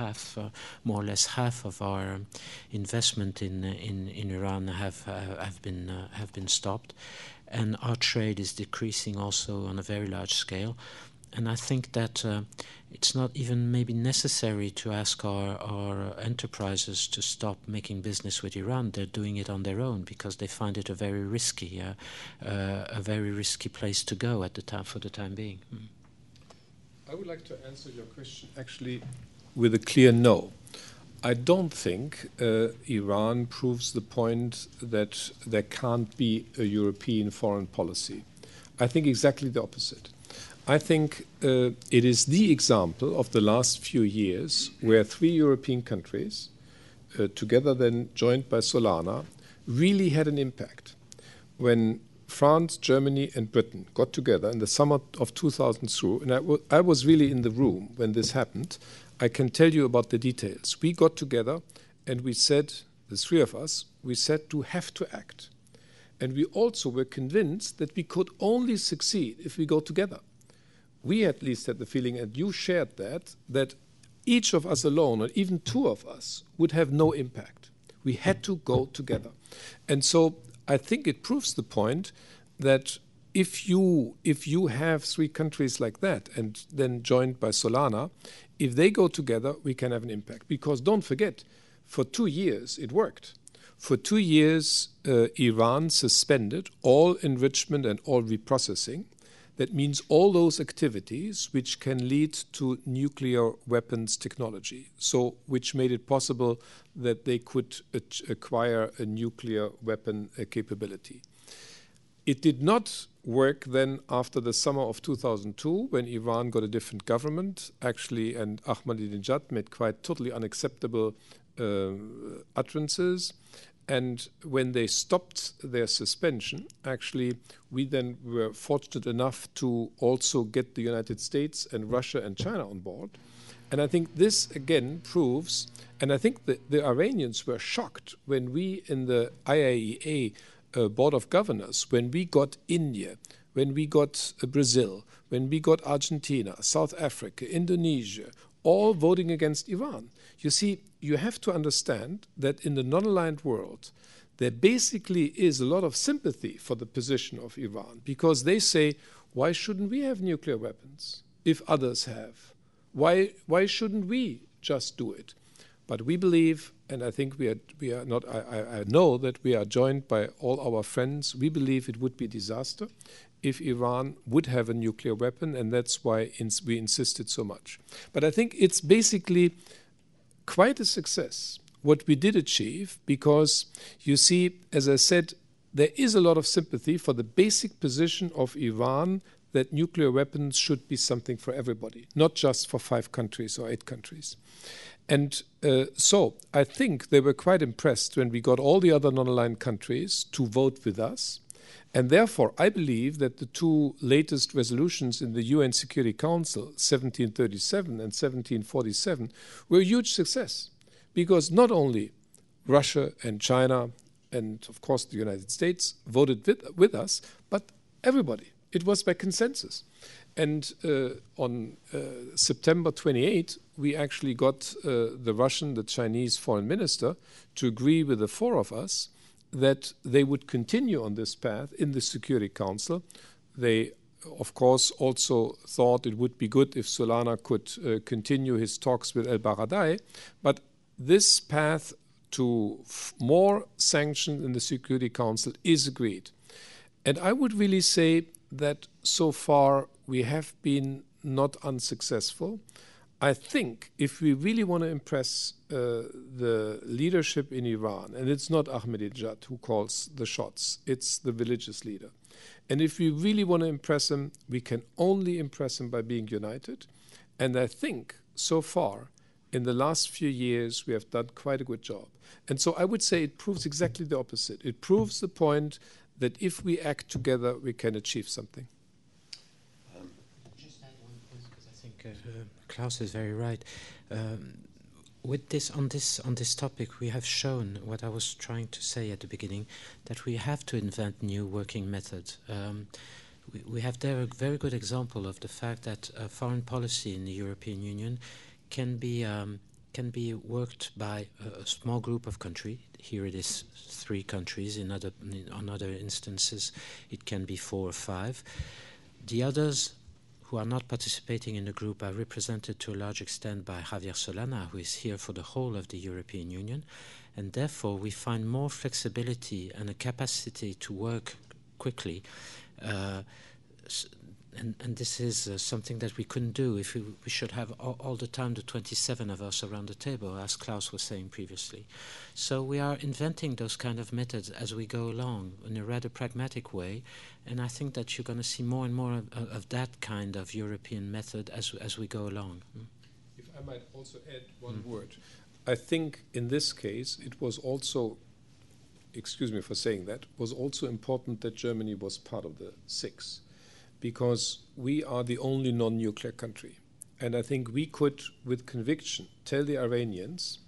More or less half of our investment in Iran have been stopped, and our trade is decreasing also on a very large scale. And I think that it's not even maybe necessary to ask our enterprises to stop making business with Iran. They're doing it on their own because they find it a very risky place to go at the time for the time being. I would like to answer your question actually with a clear no. I don't think Iran proves the point that there can't be a European foreign policy. I think exactly the opposite. I think it is the example of the last few years where 3 European countries, together then joined by Solana, really had an impact. When France, Germany and Britain got together in the summer of 2002, and I was really in the room when this happened, I can tell you about the details. We got together and we said, the 3 of us, we said to have to act. And we also were convinced that we could only succeed if we go together. We at least had the feeling, and you shared that each of us alone, or even 2 of us, would have no impact. We had to go together. And so I think it proves the point that if you have 3 countries like that, and then joined by Solana, if they go together, we can have an impact. Because don't forget, for 2 years it worked. For 2 years, Iran suspended all enrichment and all reprocessing. That means all those activities which can lead to nuclear weapons technology, so which made it possible that they could acquire a nuclear weapon capability. It did not work then after the summer of 2002 when Iran got a different government, actually, and Ahmadinejad made quite totally unacceptable utterances. And when they stopped their suspension, actually, we then were fortunate enough to also get the United States and Russia and China on board. And I think this, again, proves, and I think the Iranians were shocked when we in the IAEA Board of Governors, when we got India, when we got Brazil, when we got Argentina, South Africa, Indonesia, all voting against Iran. You see, you have to understand that in the non-aligned world, there basically is a lot of sympathy for the position of Iran because they say, why shouldn't we have nuclear weapons if others have? Why shouldn't we just do it? But we believe, and I think we are not, I know that we are joined by all our friends, we believe it would be a disaster if Iran would have a nuclear weapon, and that's why we insisted so much. But I think it's basically quite a success what we did achieve because, you see, as I said, there is a lot of sympathy for the basic position of Iran that nuclear weapons should be something for everybody, not just for 5 countries or 8 countries. And so I think they were quite impressed when we got all the other non-aligned countries to vote with us. And therefore, I believe that the 2 latest resolutions in the UN Security Council, 1737 and 1747, were a huge success. Because not only Russia and China and, of course, the United States voted with us, but everybody. It was by consensus. And on September 28, we actually got the Chinese foreign minister to agree with the 4 of us that they would continue on this path in the Security Council. They, of course, also thought it would be good if Solana could continue his talks with el-Baradei, but this path to more sanctions in the Security Council is agreed. And I would really say that so far we have been not unsuccessful. I think if we really want to impress the leadership in Iran, and it's not Ahmadinejad who calls the shots, it's the religious leader. And if we really want to impress him, we can only impress him by being united. And I think so far, in the last few years, we have done quite a good job. And so I would say it proves exactly the opposite. It proves the point that if we act together, we can achieve something. Just add one point, because I think Klaus is very right. With this on this topic, we have shown what I was trying to say at the beginning, that we have to invent new working methods. We have there a very good example of the fact that foreign policy in the European Union can be worked by a small group of countries. Here it is 3 countries. On other instances, it can be 4 or 5. The others who are not participating in the group are represented to a large extent by Javier Solana, who is here for the whole of the European Union. And therefore, we find more flexibility and a capacity to work quickly. And this is something that we couldn't do if we should have all the time the 27 of us around the table, as Klaus was saying previously. So we are inventing those kind of methods as we go along in a rather pragmatic way, and I think that you're going to see more and more of that kind of European method as we go along. If I might also add one word. I think in this case it was also, excuse me for saying that, was also important that Germany was part of the 6. Because we are the only non-nuclear country. And I think we could, with conviction, tell the Iranians,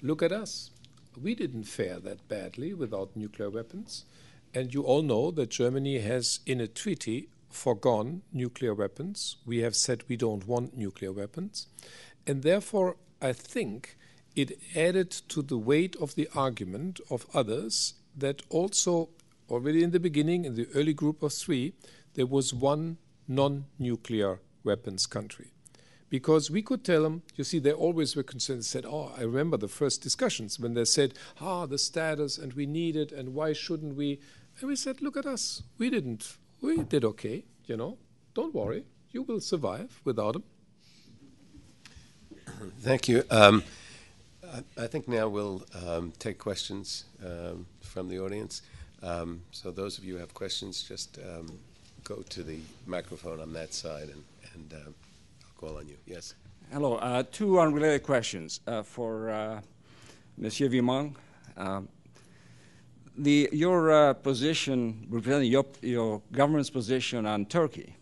look at us. We didn't fare that badly without nuclear weapons. And you all know that Germany has, in a treaty, forgone nuclear weapons. We have said we don't want nuclear weapons. And therefore, I think it added to the weight of the argument of others that also, already in the beginning, in the early group of 3, there was one non-nuclear weapons country. Because we could tell them, you see, they always were concerned. They said, I remember the first discussions when they said, the status, and we need it, and why shouldn't we? And we said, look at us. We did okay, Don't worry. You will survive without them. Thank you. I think now we'll take questions from the audience. So those of you who have questions, just go to the microphone on that side, and I'll call on you. Yes. Hello. 2 unrelated questions for Monsieur Vimont. Your position, representing your government's position on Turkey,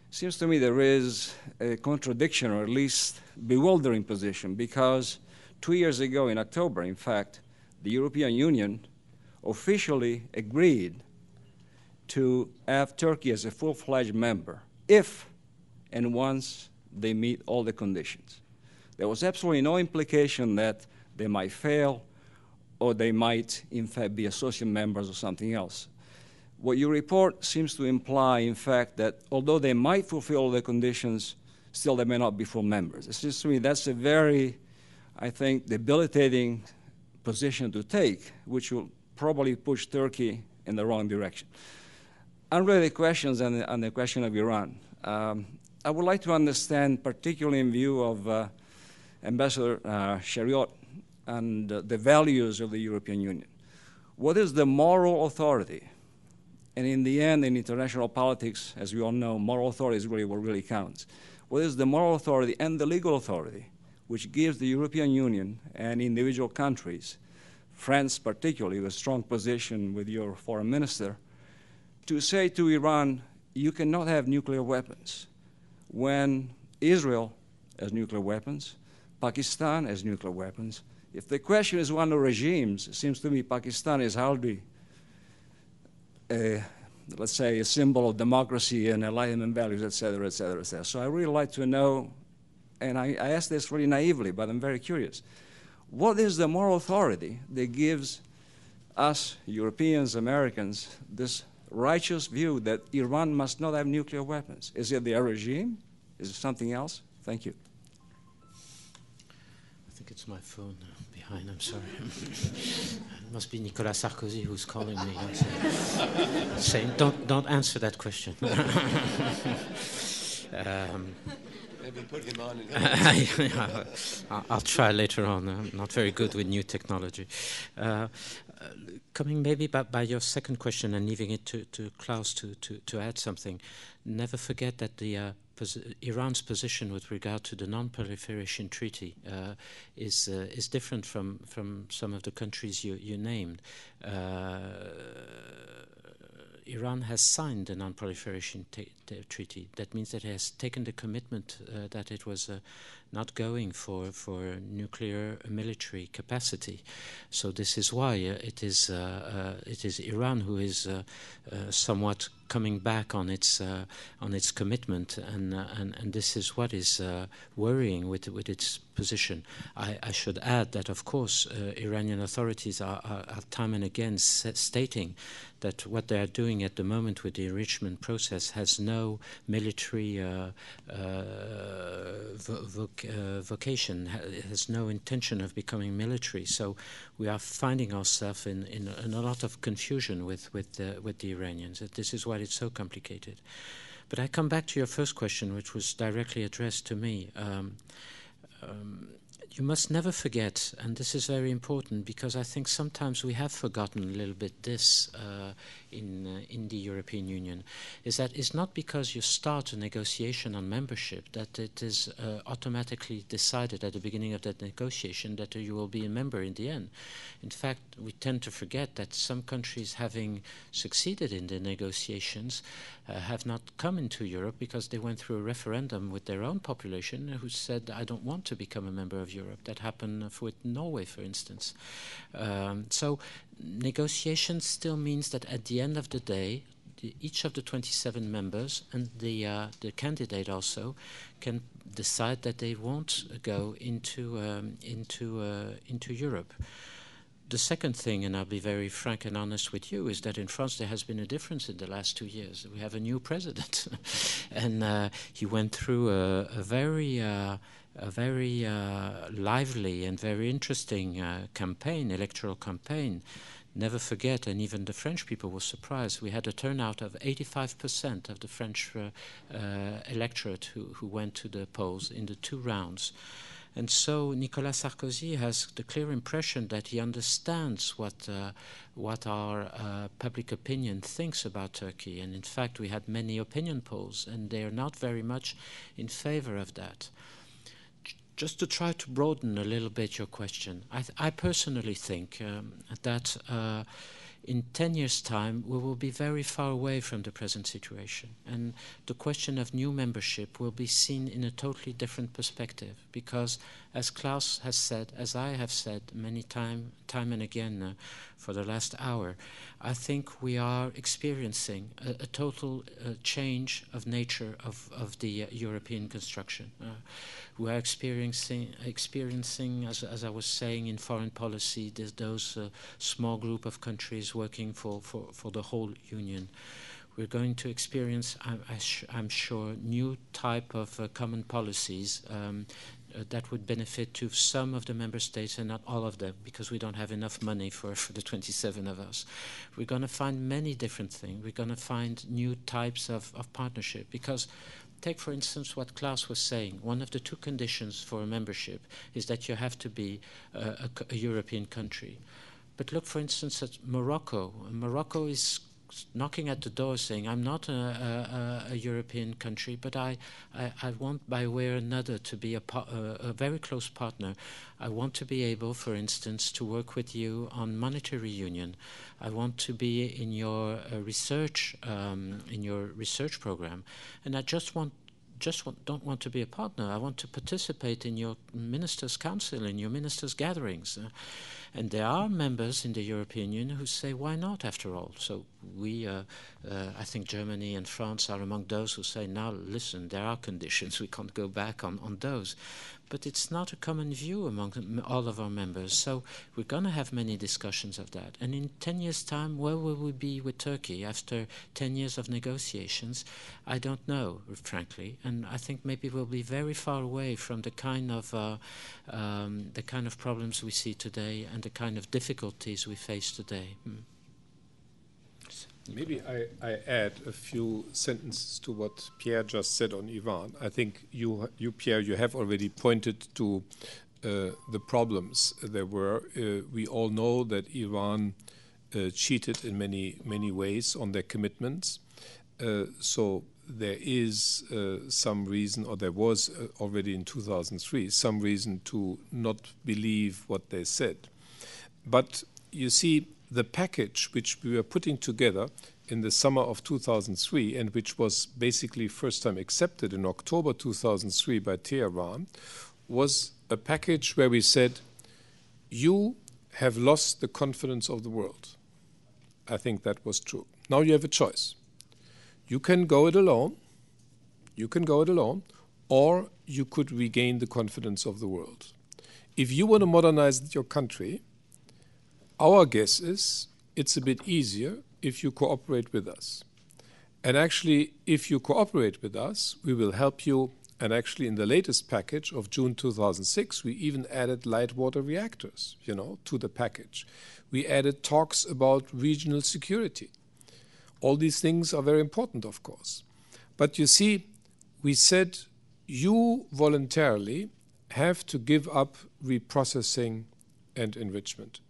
seems to me there is a contradiction, or at least bewildering position, because 2 years ago in October, in fact, the European Union officially agreed to have Turkey as a full-fledged member if and once they meet all the conditions. There was absolutely no implication that they might fail or they might, in fact, be associate members or something else. What your report seems to imply, in fact, that although they might fulfill all the conditions, still they may not be full members. It seems to me that's a very, I think, debilitating position to take, which will probably push Turkey in the wrong direction. Unrelated questions on the question of Iran. I would like to understand, particularly in view of Ambassador Scharioth and the values of the European Union. What is the moral authority? And in the end, in international politics, as we all know, moral authority is really what really counts. What is the moral authority and the legal authority which gives the European Union and individual countries, France particularly, with a strong position with your foreign minister, to say to Iran, you cannot have nuclear weapons, when Israel has nuclear weapons, Pakistan has nuclear weapons. If the question is one of regimes, it seems to me Pakistan is hardly, let's say, a symbol of democracy and enlightenment values, et cetera, et cetera, et cetera. So I really like to know, and I ask this really naively, but I'm very curious. What is the moral authority that gives us, Europeans, Americans, this righteous view that Iran must not have nuclear weapons? Is it their regime? Is it something else? Thank you. I think it's my phone behind, I'm sorry. It must be Nicolas Sarkozy who's calling me, saying, don't answer that question. Maybe put him on. I'll try later on. I'm not very good with new technology. Coming maybe by your second question and leaving it to Klaus to add something, never forget that the Iran's position with regard to the non-proliferation treaty is different from some of the countries you named. Iran has signed the non-proliferation treaty. That means that it has taken the commitment that it was not going for nuclear military capacity. So this is why it is Iran who is somewhat coming back on its commitment, and this is what is worrying with its position. I should add that, of course, Iranian authorities are time and again stating that what they are doing at the moment with the enrichment process has no military vocation, has no intention of becoming military. So we are finding ourselves in a lot of confusion with the Iranians. This is why it's so complicated. But I come back to your first question, which was directly addressed to me. You must never forget, and this is very important because I think sometimes we have forgotten a little bit this in the European Union, is that it's not because you start a negotiation on membership that it is automatically decided at the beginning of that negotiation that you will be a member in the end. In fact, we tend to forget that some countries, having succeeded in the negotiations, have not come into Europe because they went through a referendum with their own population who said, I don't want to become a member of Europe. That happened with Norway, for instance. So negotiations still means that at the end of the day, each of the 27 members and the candidate also can decide that they won't go into Europe. The second thing, and I'll be very frank and honest with you, is that in France there has been a difference in the last 2 years. We have a new president, and he went through a very lively and very interesting electoral campaign. Never forget, and even the French people were surprised, we had a turnout of 85% of the French electorate who went to the polls in the 2 rounds. And so Nicolas Sarkozy has the clear impression that he understands what our public opinion thinks about Turkey. And in fact, we had many opinion polls, and they are not very much in favor of that. Just to try to broaden a little bit your question, I personally think that in 10 years' time, we will be very far away from the present situation. And the question of new membership will be seen in a totally different perspective. Because, as Klaus has said, as I have said many time and again for the last hour, I think we are experiencing a total change of nature of the European construction. We are experiencing, as I was saying, in foreign policy, those small group of countries working for the whole Union. We're going to experience, I'm sure, new type of common policies that would benefit to some of the member states and not all of them, because we don't have enough money for the 27 of us. We're going to find many different things. We're going to find new types of partnership, because take, for instance, what Klaus was saying. One of the 2 conditions for a membership is that you have to be a European country. But look, for instance, at Morocco. Morocco is knocking at the door saying, I'm not a European country, but I want, by way or another, to be a very close partner. I want to be able, for instance, to work with you on monetary union. I want to be in your research program, and I don't want to be a partner. I want to participate in your ministers' council, in your ministers' gatherings. And there are members in the European Union who say, why not, after all? So we, I think Germany and France are among those who say, now listen, there are conditions, we can't go back on those. But it's not a common view among all of our members. So we're going to have many discussions of that. And in 10 years' time, where will we be with Turkey after 10 years of negotiations? I don't know, frankly. And I think maybe we'll be very far away from the kind of problems we see today and the kind of difficulties we face today. Maybe I add a few sentences to what Pierre just said on Iran. I think you Pierre, you have already pointed to the problems there were. We all know that Iran cheated in many ways on their commitments. So there is some reason, or there was already in 2003, some reason to not believe what they said. But you see, the package which we were putting together in the summer of 2003 and which was basically first time accepted in October 2003 by Tehran was a package where we said, you have lost the confidence of the world. I think that was true. Now you have a choice. You can go it alone, or you could regain the confidence of the world. If you want to modernize your country, our guess is it's a bit easier if you cooperate with us. And actually, if you cooperate with us, we will help you. And actually, in the latest package of June 2006, we even added light water reactors, to the package. We added talks about regional security. All these things are very important, of course. But you see, we said you voluntarily have to give up reprocessing and enrichment.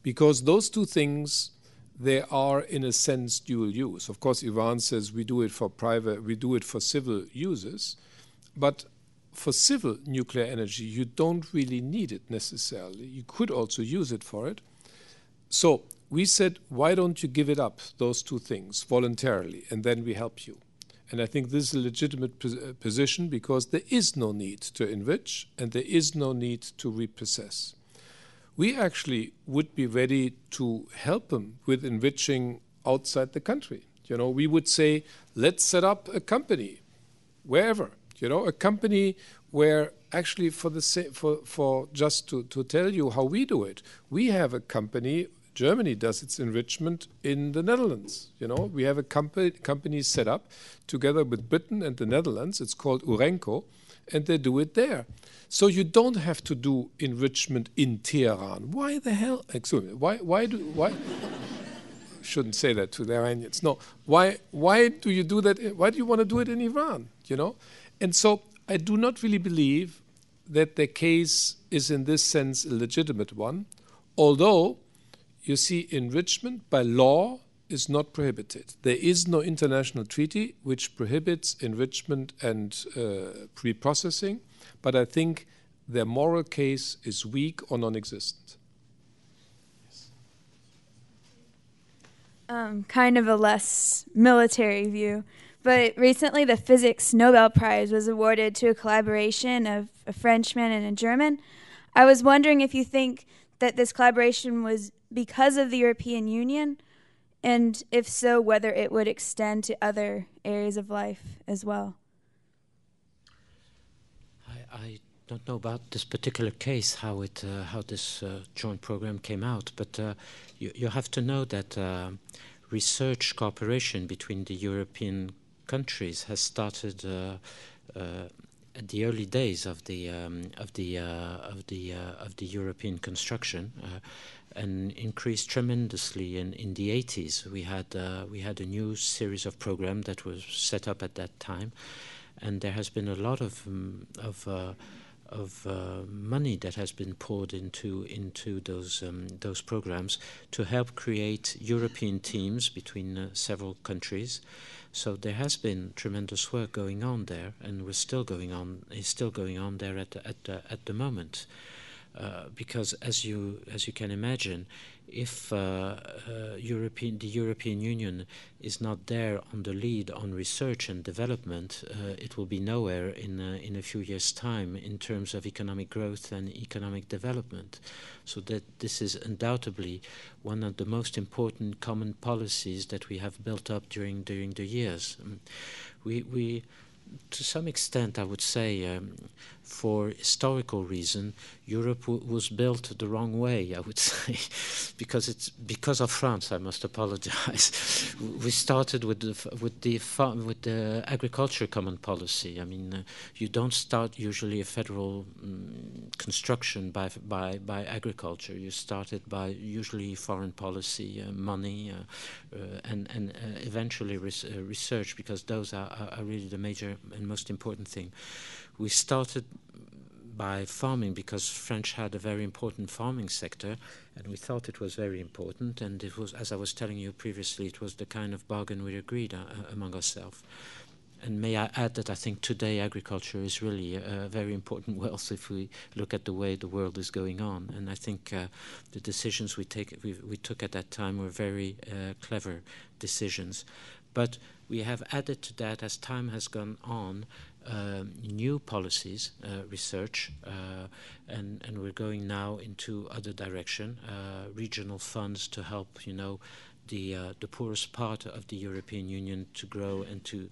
Because those two things, they are in a sense dual use. Of course, Iran says we do it for civil uses, but for civil nuclear energy, you don't really need it necessarily. You could also use it for it. So we said, why don't you give it up, those two things, voluntarily, and then we help you. And I think this is a legitimate position because there is no need to enrich and there is no need to repossess. We actually would be ready to help them with enriching outside the country. We would say, let's set up a company wherever, a company where actually for just to tell you how we do it, we have a company, Germany does its enrichment in the Netherlands. We have a company set up together with Britain and the Netherlands. It's called Urenco, and they do it there. So you don't have to do enrichment in Tehran. Why the hell? Excuse me. Why? Shouldn't say that to the Iranians. No. Why do you do that? Why do you want to do it in Iran? And so I do not really believe that the case is in this sense a legitimate one, although you see enrichment by law is not prohibited. There is no international treaty which prohibits enrichment and pre-processing, but I think their moral case is weak or non-existent. Kind of a less military view, but recently the Physics Nobel Prize was awarded to a collaboration of a Frenchman and a German. I was wondering if you think that this collaboration was because of the European Union, and if so, whether it would extend to other areas of life as well. I don't know about this particular case, how this joint program came out, but you have to know that research cooperation between the European countries has started at the early days of the European construction, and increased tremendously in the 80s. We had a new series of programs that was set up at that time, and there has been a lot of money that has been poured into those programs to help create European teams between several countries. So there has been tremendous work going on there, and is still going on there at the moment. because as you can imagine, if the European Union is not there on the lead on research and development, it will be nowhere in a few years' time in terms of economic growth and economic development. So that this is undoubtedly one of the most important common policies that we have built up during the years. We to some extent, I would say, for historical reason, Europe was built the wrong way, I would say, because of France. I must apologize. We started with the agriculture common policy. I mean, you don't start usually a federal construction by agriculture. You started by usually foreign policy, money, and eventually research, because those are really the major and most important thing. We started by farming because French had a very important farming sector, and we thought it was very important, and it was, as I was telling you previously, it was the kind of bargain we agreed among ourselves. And may I add that I think today agriculture is really a very important wealth if we look at the way the world is going on. And I think the decisions we took at that time were very clever decisions. But we have added to that, as time has gone on, new policies, research, and we're going now into other direction, regional funds to help, the poorest part of the European Union to grow and to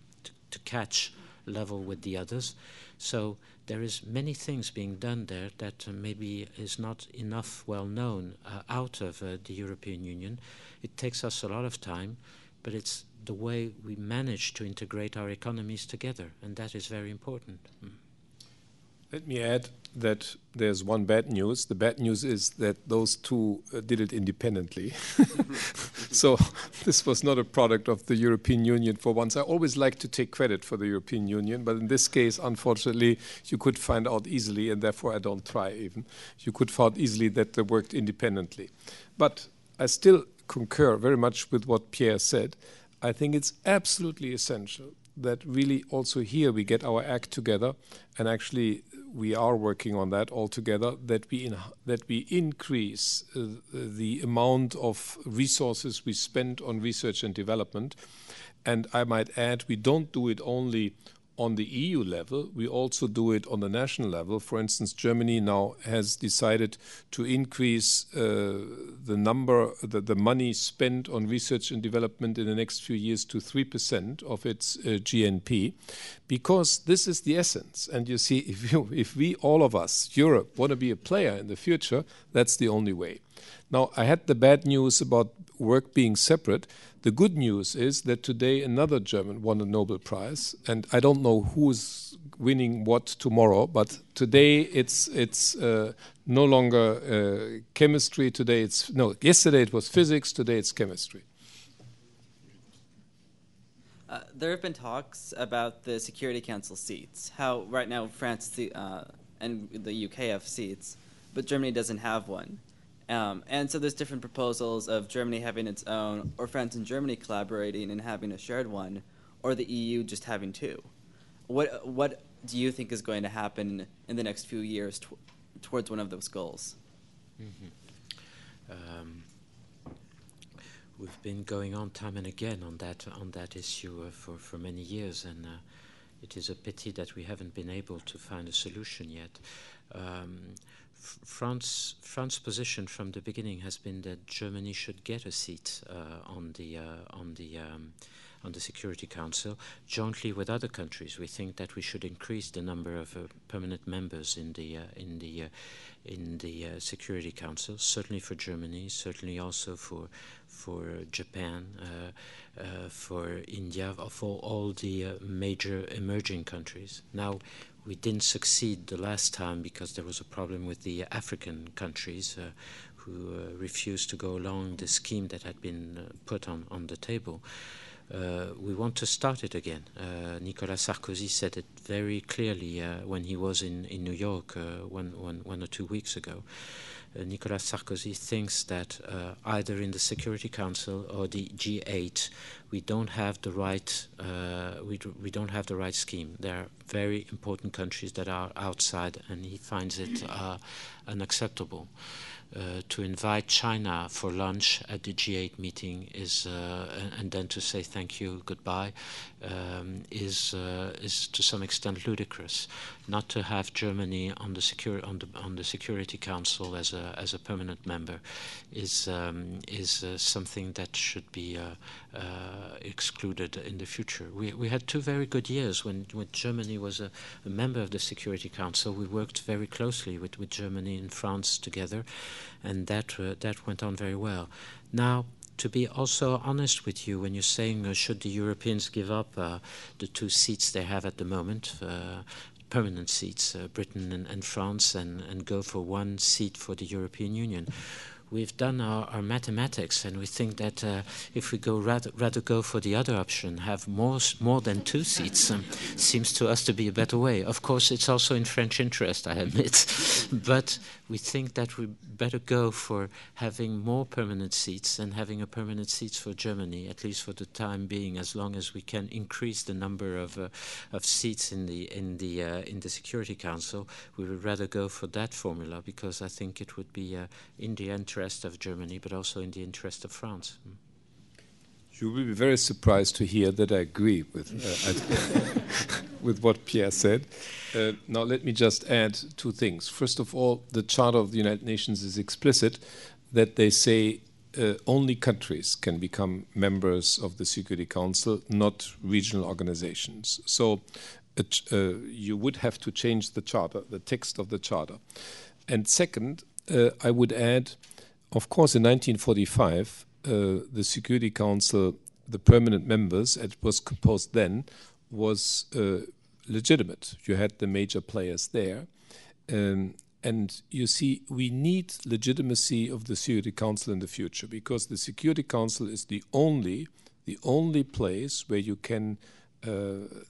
catch level with the others. So there is many things being done there that maybe is not enough well known out of the European Union. It takes us a lot of time, but it's the way we manage to integrate our economies together, and that is very important. Let me add that there's one bad news. The bad news is that those two did it independently. So this was not a product of the European Union for once. I always like to take credit for the European Union, but in this case, unfortunately, you could find out easily, and therefore I don't try even. You could find easily that they worked independently. But I still concur very much with what Pierre said. I think it's absolutely essential that really also here we get our act together, and actually we are working on that all together, that we increase the amount of resources we spend on research and development. And I might add, we don't do it only on the EU level, we also do it on the national level. For instance, Germany now has decided to increase the money spent on research and development in the next few years to 3% of its GNP, because this is the essence. And you see, if we, all of us, Europe, want to be a player in the future, that's the only way. Now, I had the bad news about work being separate. The good news is that today another German won a Nobel Prize, and I don't know who's winning what tomorrow, but today it's no longer chemistry. Yesterday it was physics, today it's chemistry. There have been talks about the Security Council seats, how right now France and the UK have seats, but Germany doesn't have one. And so there's different proposals of Germany having its own, or France and Germany collaborating and having a shared one, or the EU just having two. What do you think is going to happen in the next few years towards one of those goals? Mm-hmm. We've been going on time and again on that issue for many years, and it is a pity that we haven't been able to find a solution yet. France's position from the beginning has been that Germany should get a seat on the Security Council jointly with other countries. We think that we should increase the number of permanent members in the Security Council. Certainly for Germany, certainly also for Japan, for India, for all the major emerging countries. Now, we didn't succeed the last time because there was a problem with the African countries who refused to go along the scheme that had been put on the table. We want to start it again. Nicolas Sarkozy said it very clearly when he was in New York 1 or 2 weeks ago. Nicolas Sarkozy thinks that either in the Security Council or the G8, we don't have the right we don't have the right scheme. There are very important countries that are outside, and he finds it unacceptable. To invite China for lunch at the G8 meeting is, and then to say thank you, goodbye, is to some extent ludicrous. Not to have Germany on the Security Council as a permanent member is something that should be excluded in the future. We had 2 very good years when Germany was a member of the Security Council. We worked very closely with Germany and France together, and that went on very well. Now, to be also honest with you, when you're saying should the Europeans give up the 2 seats they have at the moment, permanent seats, Britain and France, and go for 1 seat for the European Union. We've done our mathematics, and we think that if we go rather go for the other option, have more than 2 seats, seems to us to be a better way. Of course, it's also in French interest, I admit, but we think that we better go for having more permanent seats and having a permanent seats for Germany, at least for the time being, as long as we can increase the number of seats in the Security Council. We would rather go for that formula, because I think it would be in the interest of Germany, but also in the interest of France. You will be very surprised to hear that I agree with with what Pierre said. Now let me just add 2 things. First of all, the Charter of the United Nations is explicit that they say only countries can become members of the Security Council, not regional organizations. So you would have to change the Charter, the text of the Charter. And second, I would add, of course, in 1945, the Security Council, the permanent members, it was composed then, was legitimate. You had the major players there. And you see, we need legitimacy of the Security Council in the future, because the Security Council is the only place where you can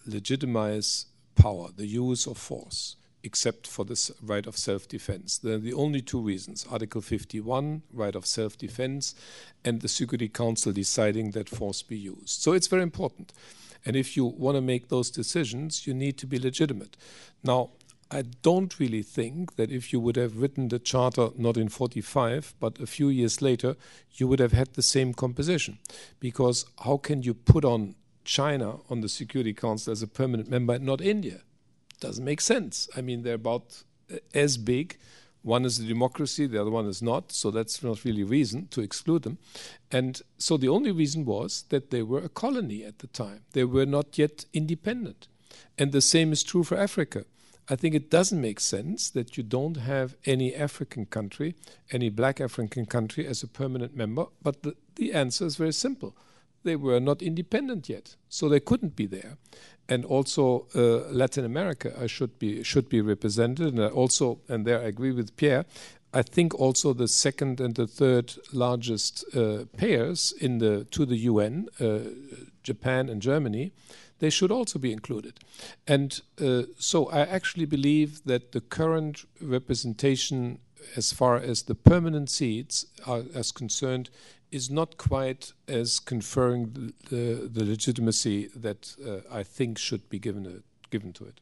legitimize power, the use of force, except for the right of self-defense. They're the only 2 reasons: Article 51, right of self-defense, and the Security Council deciding that force be used. So it's very important. And if you want to make those decisions, you need to be legitimate. Now, I don't really think that if you would have written the Charter not in 45, but a few years later, you would have had the same composition. Because how can you put on China on the Security Council as a permanent member and not India? Doesn't make sense. I mean, they're about as big. One is a democracy, the other one is not, so that's not really reason to exclude them. And so the only reason was that they were a colony at the time. They were not yet independent. And the same is true for Africa. I think it doesn't make sense that you don't have any African country, any black African country as a permanent member, but the answer is very simple. They were not independent yet, so they couldn't be there. And also Latin America should be represented, and there I agree with Pierre. I think also the 2nd and the 3rd largest payers to the UN, Japan and Germany, they should also be included. And so I actually believe that the current representation, as far as the permanent seats are as concerned, is not quite as conferring the legitimacy that I think should be given to it.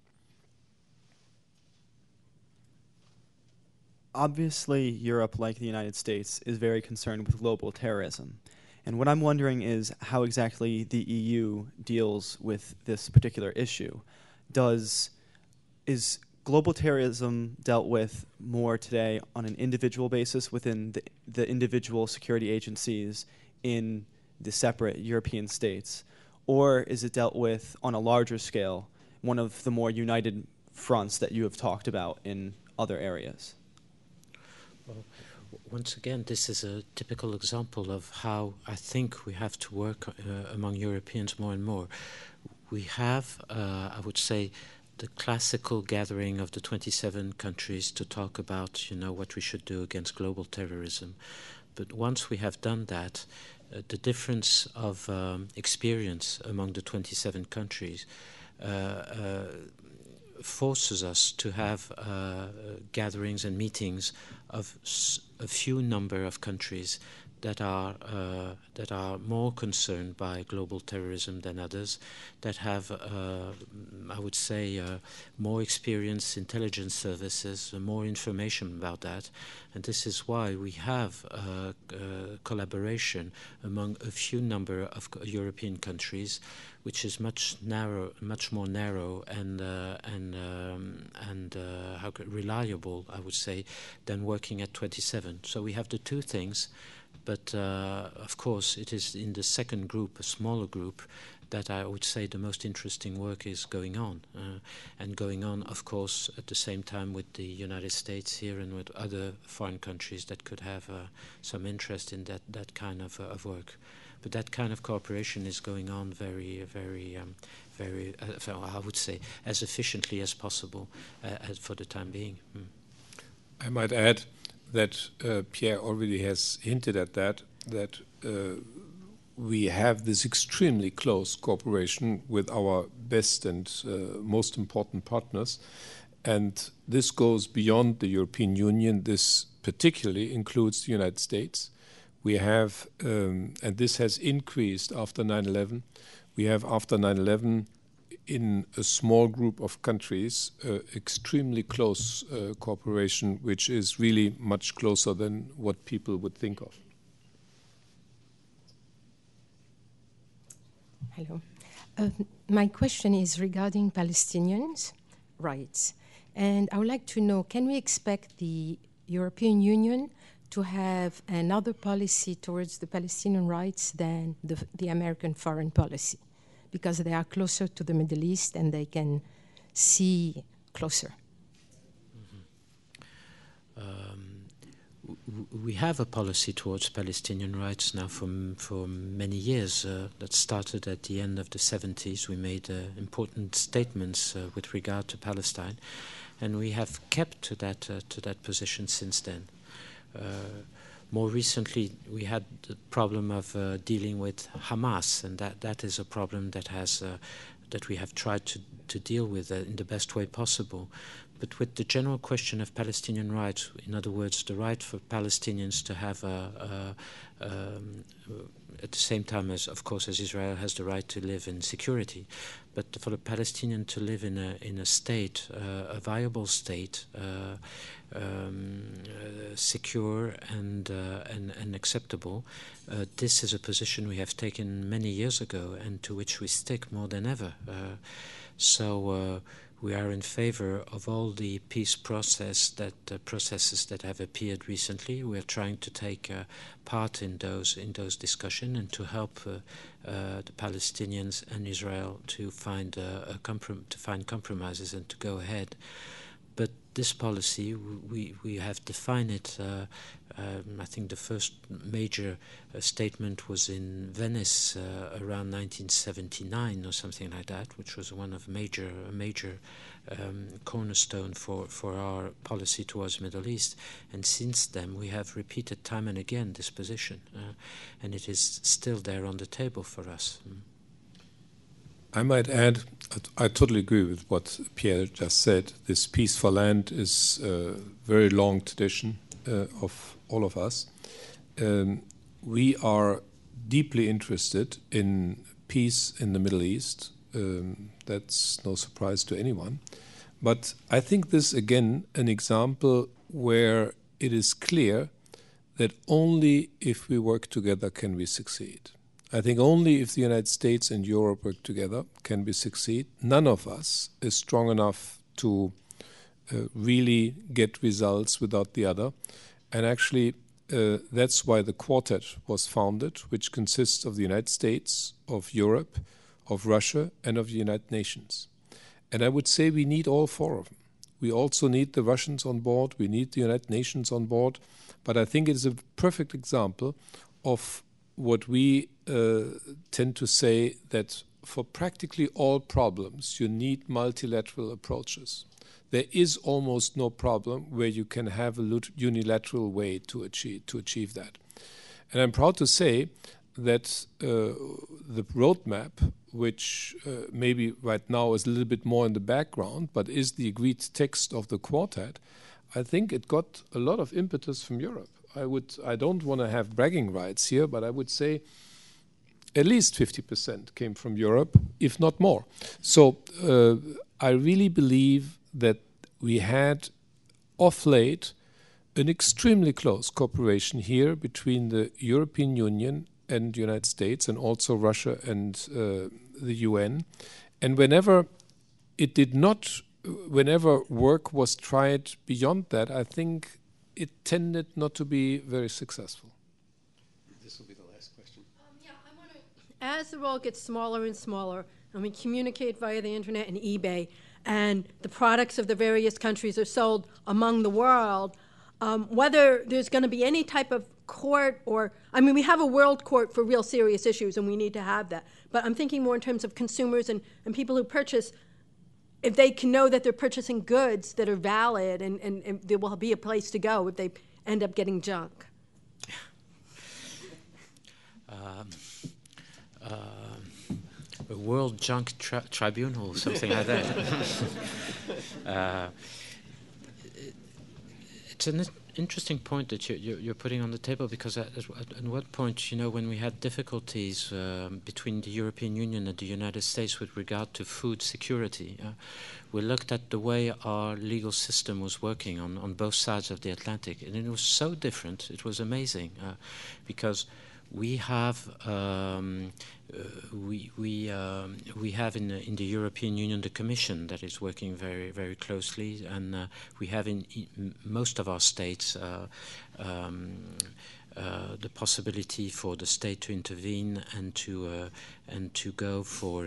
Obviously, Europe, like the United States, is very concerned with global terrorism. And what I'm wondering is how exactly the EU deals with this particular issue. Is global terrorism dealt with more today on an individual basis within the individual security agencies in the separate European states? Or is it dealt with on a larger scale, one of the more united fronts that you have talked about in other areas? Well, once again, this is a typical example of how I think we have to work among Europeans more and more. We have, I would say, the classical gathering of the 27 countries to talk about, what we should do against global terrorism. But once we have done that, the difference of experience among the 27 countries forces us to have gatherings and meetings of a few number of countries that are more concerned by global terrorism than others, that have, I would say, more experienced intelligence services, more information about that, and this is why we have collaboration among a few number of European countries, which is much more narrow and reliable, I would say, than working at 27. So we have the two things. But of course, it is in the second group, a smaller group, that I would say the most interesting work is going on. And going on, of course, at the same time with the United States here and with other foreign countries that could have some interest in that kind of work. But that kind of cooperation is going on very, I would say, as efficiently as possible for the time being. I might add that Pierre already has hinted at that we have this extremely close cooperation with our best and most important partners. And this goes beyond the European Union. This particularly includes the United States. We have, and this has increased after 9/11, we have after 9/11 in a small group of countries extremely close cooperation, which is really much closer than what people would think of. Hello. My question is regarding Palestinians' rights. And I would like to know, can we expect the European Union to have another policy towards the Palestinian rights than the American foreign policy? Because they are closer to the Middle East and they can see closer. We have a policy towards Palestinian rights now for many years. That started at the end of the 70s. We made important statements with regard to Palestine, and we have kept to that position since then. More recently, we had the problem of dealing with Hamas, and that is a problem that we have tried to deal with in the best way possible. But with the general question of Palestinian rights, in other words, the right for Palestinians to have at the same time as, of course, as Israel has the right to live in security, but for the Palestinian to live in a state, a viable state, secure and acceptable. This is a position we have taken many years ago and to which we stick more than ever. So we are in favor of all the peace processes that have appeared recently. We are trying to take part in those discussions and to help the Palestinians and Israel to find compromises and to go ahead. But this policy, we have defined it. I think the first major statement was in Venice around 1979 or something like that, which was one of a major cornerstone for our policy towards the Middle East. And since then, we have repeated time and again this position, and it is still there on the table for us. I might add, I totally agree with what Pierre just said. This Peace for Land is a very long tradition of all of us. We are deeply interested in peace in the Middle East. That's no surprise to anyone. But I think this, again, an example where it is clear that only if we work together can we succeed. I think only if the United States and Europe work together can we succeed. None of us is strong enough to really get results without the other. And actually, that's why the Quartet was founded, which consists of the United States, of Europe, of Russia, and of the United Nations. And I would say we need all four of them. We also need the Russians on board. We need the United Nations on board. But I think it is a perfect example of what we tend to say, that for practically all problems, you need multilateral approaches. There is almost no problem where you can have a unilateral way to achieve that. And I'm proud to say that the roadmap which maybe right now is a little bit more in the background, but is the agreed text of the quartet, I think it got a lot of impetus from Europe. I don't want to have bragging rights here, but I would say at least 50% came from Europe, if not more. So I really believe that we had, of late, an extremely close cooperation here between the European Union and the United States, and also Russia and the UN. And whenever work was tried beyond that, I think it tended not to be very successful. This will be the last question. As the world gets smaller and smaller, and we communicate via the internet and eBay, and the products of the various countries are sold among the world, whether there's going to be any type of court we have a world court for real serious issues, and we need to have that. But I'm thinking more in terms of consumers and people who purchase, if they can know that they're purchasing goods that are valid, and there will be a place to go if they end up getting junk. A World Junk Tribunal or something like that. It's an interesting point that you're putting on the table, because at what point, when we had difficulties between the European Union and the United States with regard to food security, we looked at the way our legal system was working on both sides of the Atlantic, and it was so different. It was amazing, because we have we have in the European Union the Commission that is working very, very closely, and we have in most of our states the possibility for the state to intervene and to go for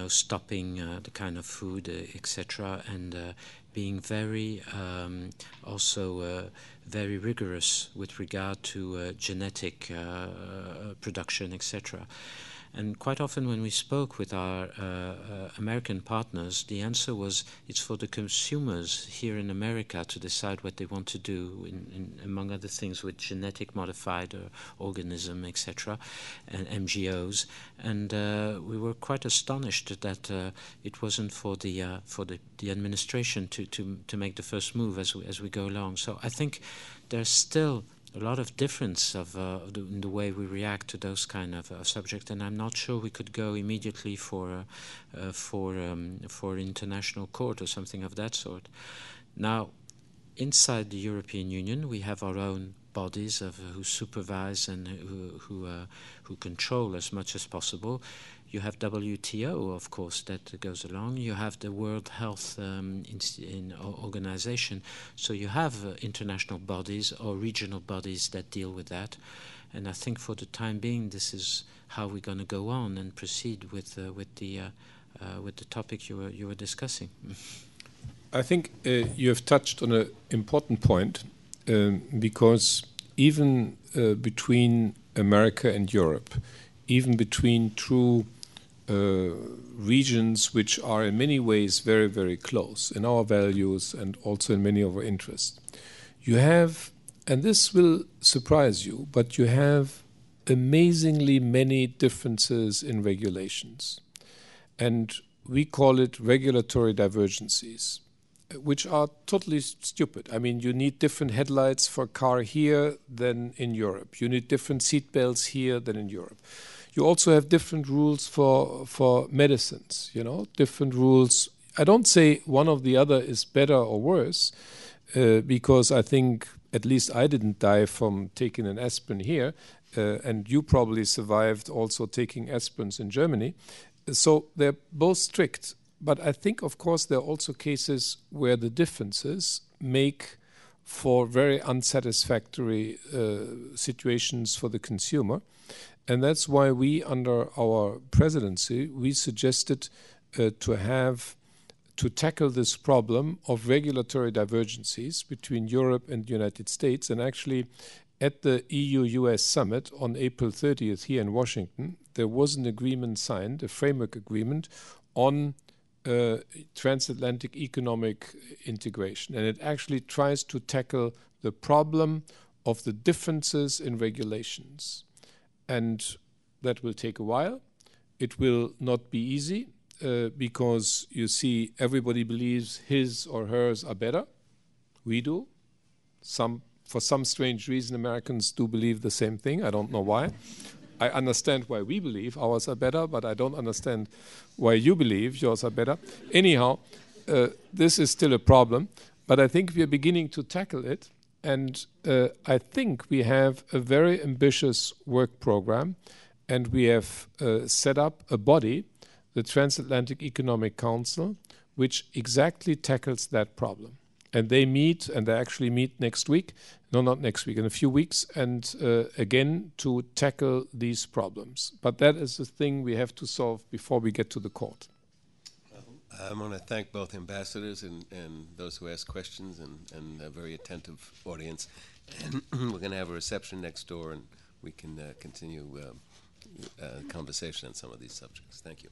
stopping the kind of food, etc., and being very also very rigorous with regard to genetic production, etc. And quite often when we spoke with our American partners, the answer was it's for the consumers here in America to decide what they want to do, among other things, with genetic modified organism, etc., and MGOs. And we were quite astonished that it wasn't for the administration to make the first move as we go along. So I think there's still a lot of difference in the way we react to those kind of subjects, and I'm not sure we could go immediately for international court or something of that sort. Now, inside the European Union, we have our own bodies who supervise and who control as much as possible. You have WTO, of course, that goes along. You have the World Health Organization. So you have international bodies or regional bodies that deal with that. And I think for the time being, this is how we're going to go on and proceed with the topic you were discussing. I think you have touched on an important point, because even between America and Europe, even between true regions which are in many ways very, very close in our values and also in many of our interests, you have, and this will surprise you, but you have amazingly many differences in regulations. And we call it regulatory divergencies, which are totally stupid. I mean, you need different headlights for a car here than in Europe. You need different seat belts here than in Europe. You also have different rules for medicines, different rules. I don't say one of the other is better or worse, because I think at least I didn't die from taking an aspirin here, and you probably survived also taking aspirins in Germany. So they're both strict. But I think, of course, there are also cases where the differences make for very unsatisfactory situations for the consumer. And that's why we, under our presidency, we suggested to tackle this problem of regulatory divergencies between Europe and the United States. And actually, at the EU-US summit on April 30th here in Washington, there was an agreement signed, a framework agreement on transatlantic economic integration. And it actually tries to tackle the problem of the differences in regulations. And that will take a while. It will not be easy because you see everybody believes his or hers are better. We do. For some strange reason, Americans do believe the same thing. I don't know why. I understand why we believe ours are better, but I don't understand why you believe yours are better. Anyhow, this is still a problem, but I think we are beginning to tackle it. And I think we have a very ambitious work program, and we have set up a body, the Transatlantic Economic Council, which exactly tackles that problem. And they meet, and they actually meet next week. No, not next week, in a few weeks, and again to tackle these problems. But that is the thing we have to solve before we get to the court. I want to thank both ambassadors and those who asked questions and a very attentive audience. And we're going to have a reception next door, and we can continue conversation on some of these subjects. Thank you.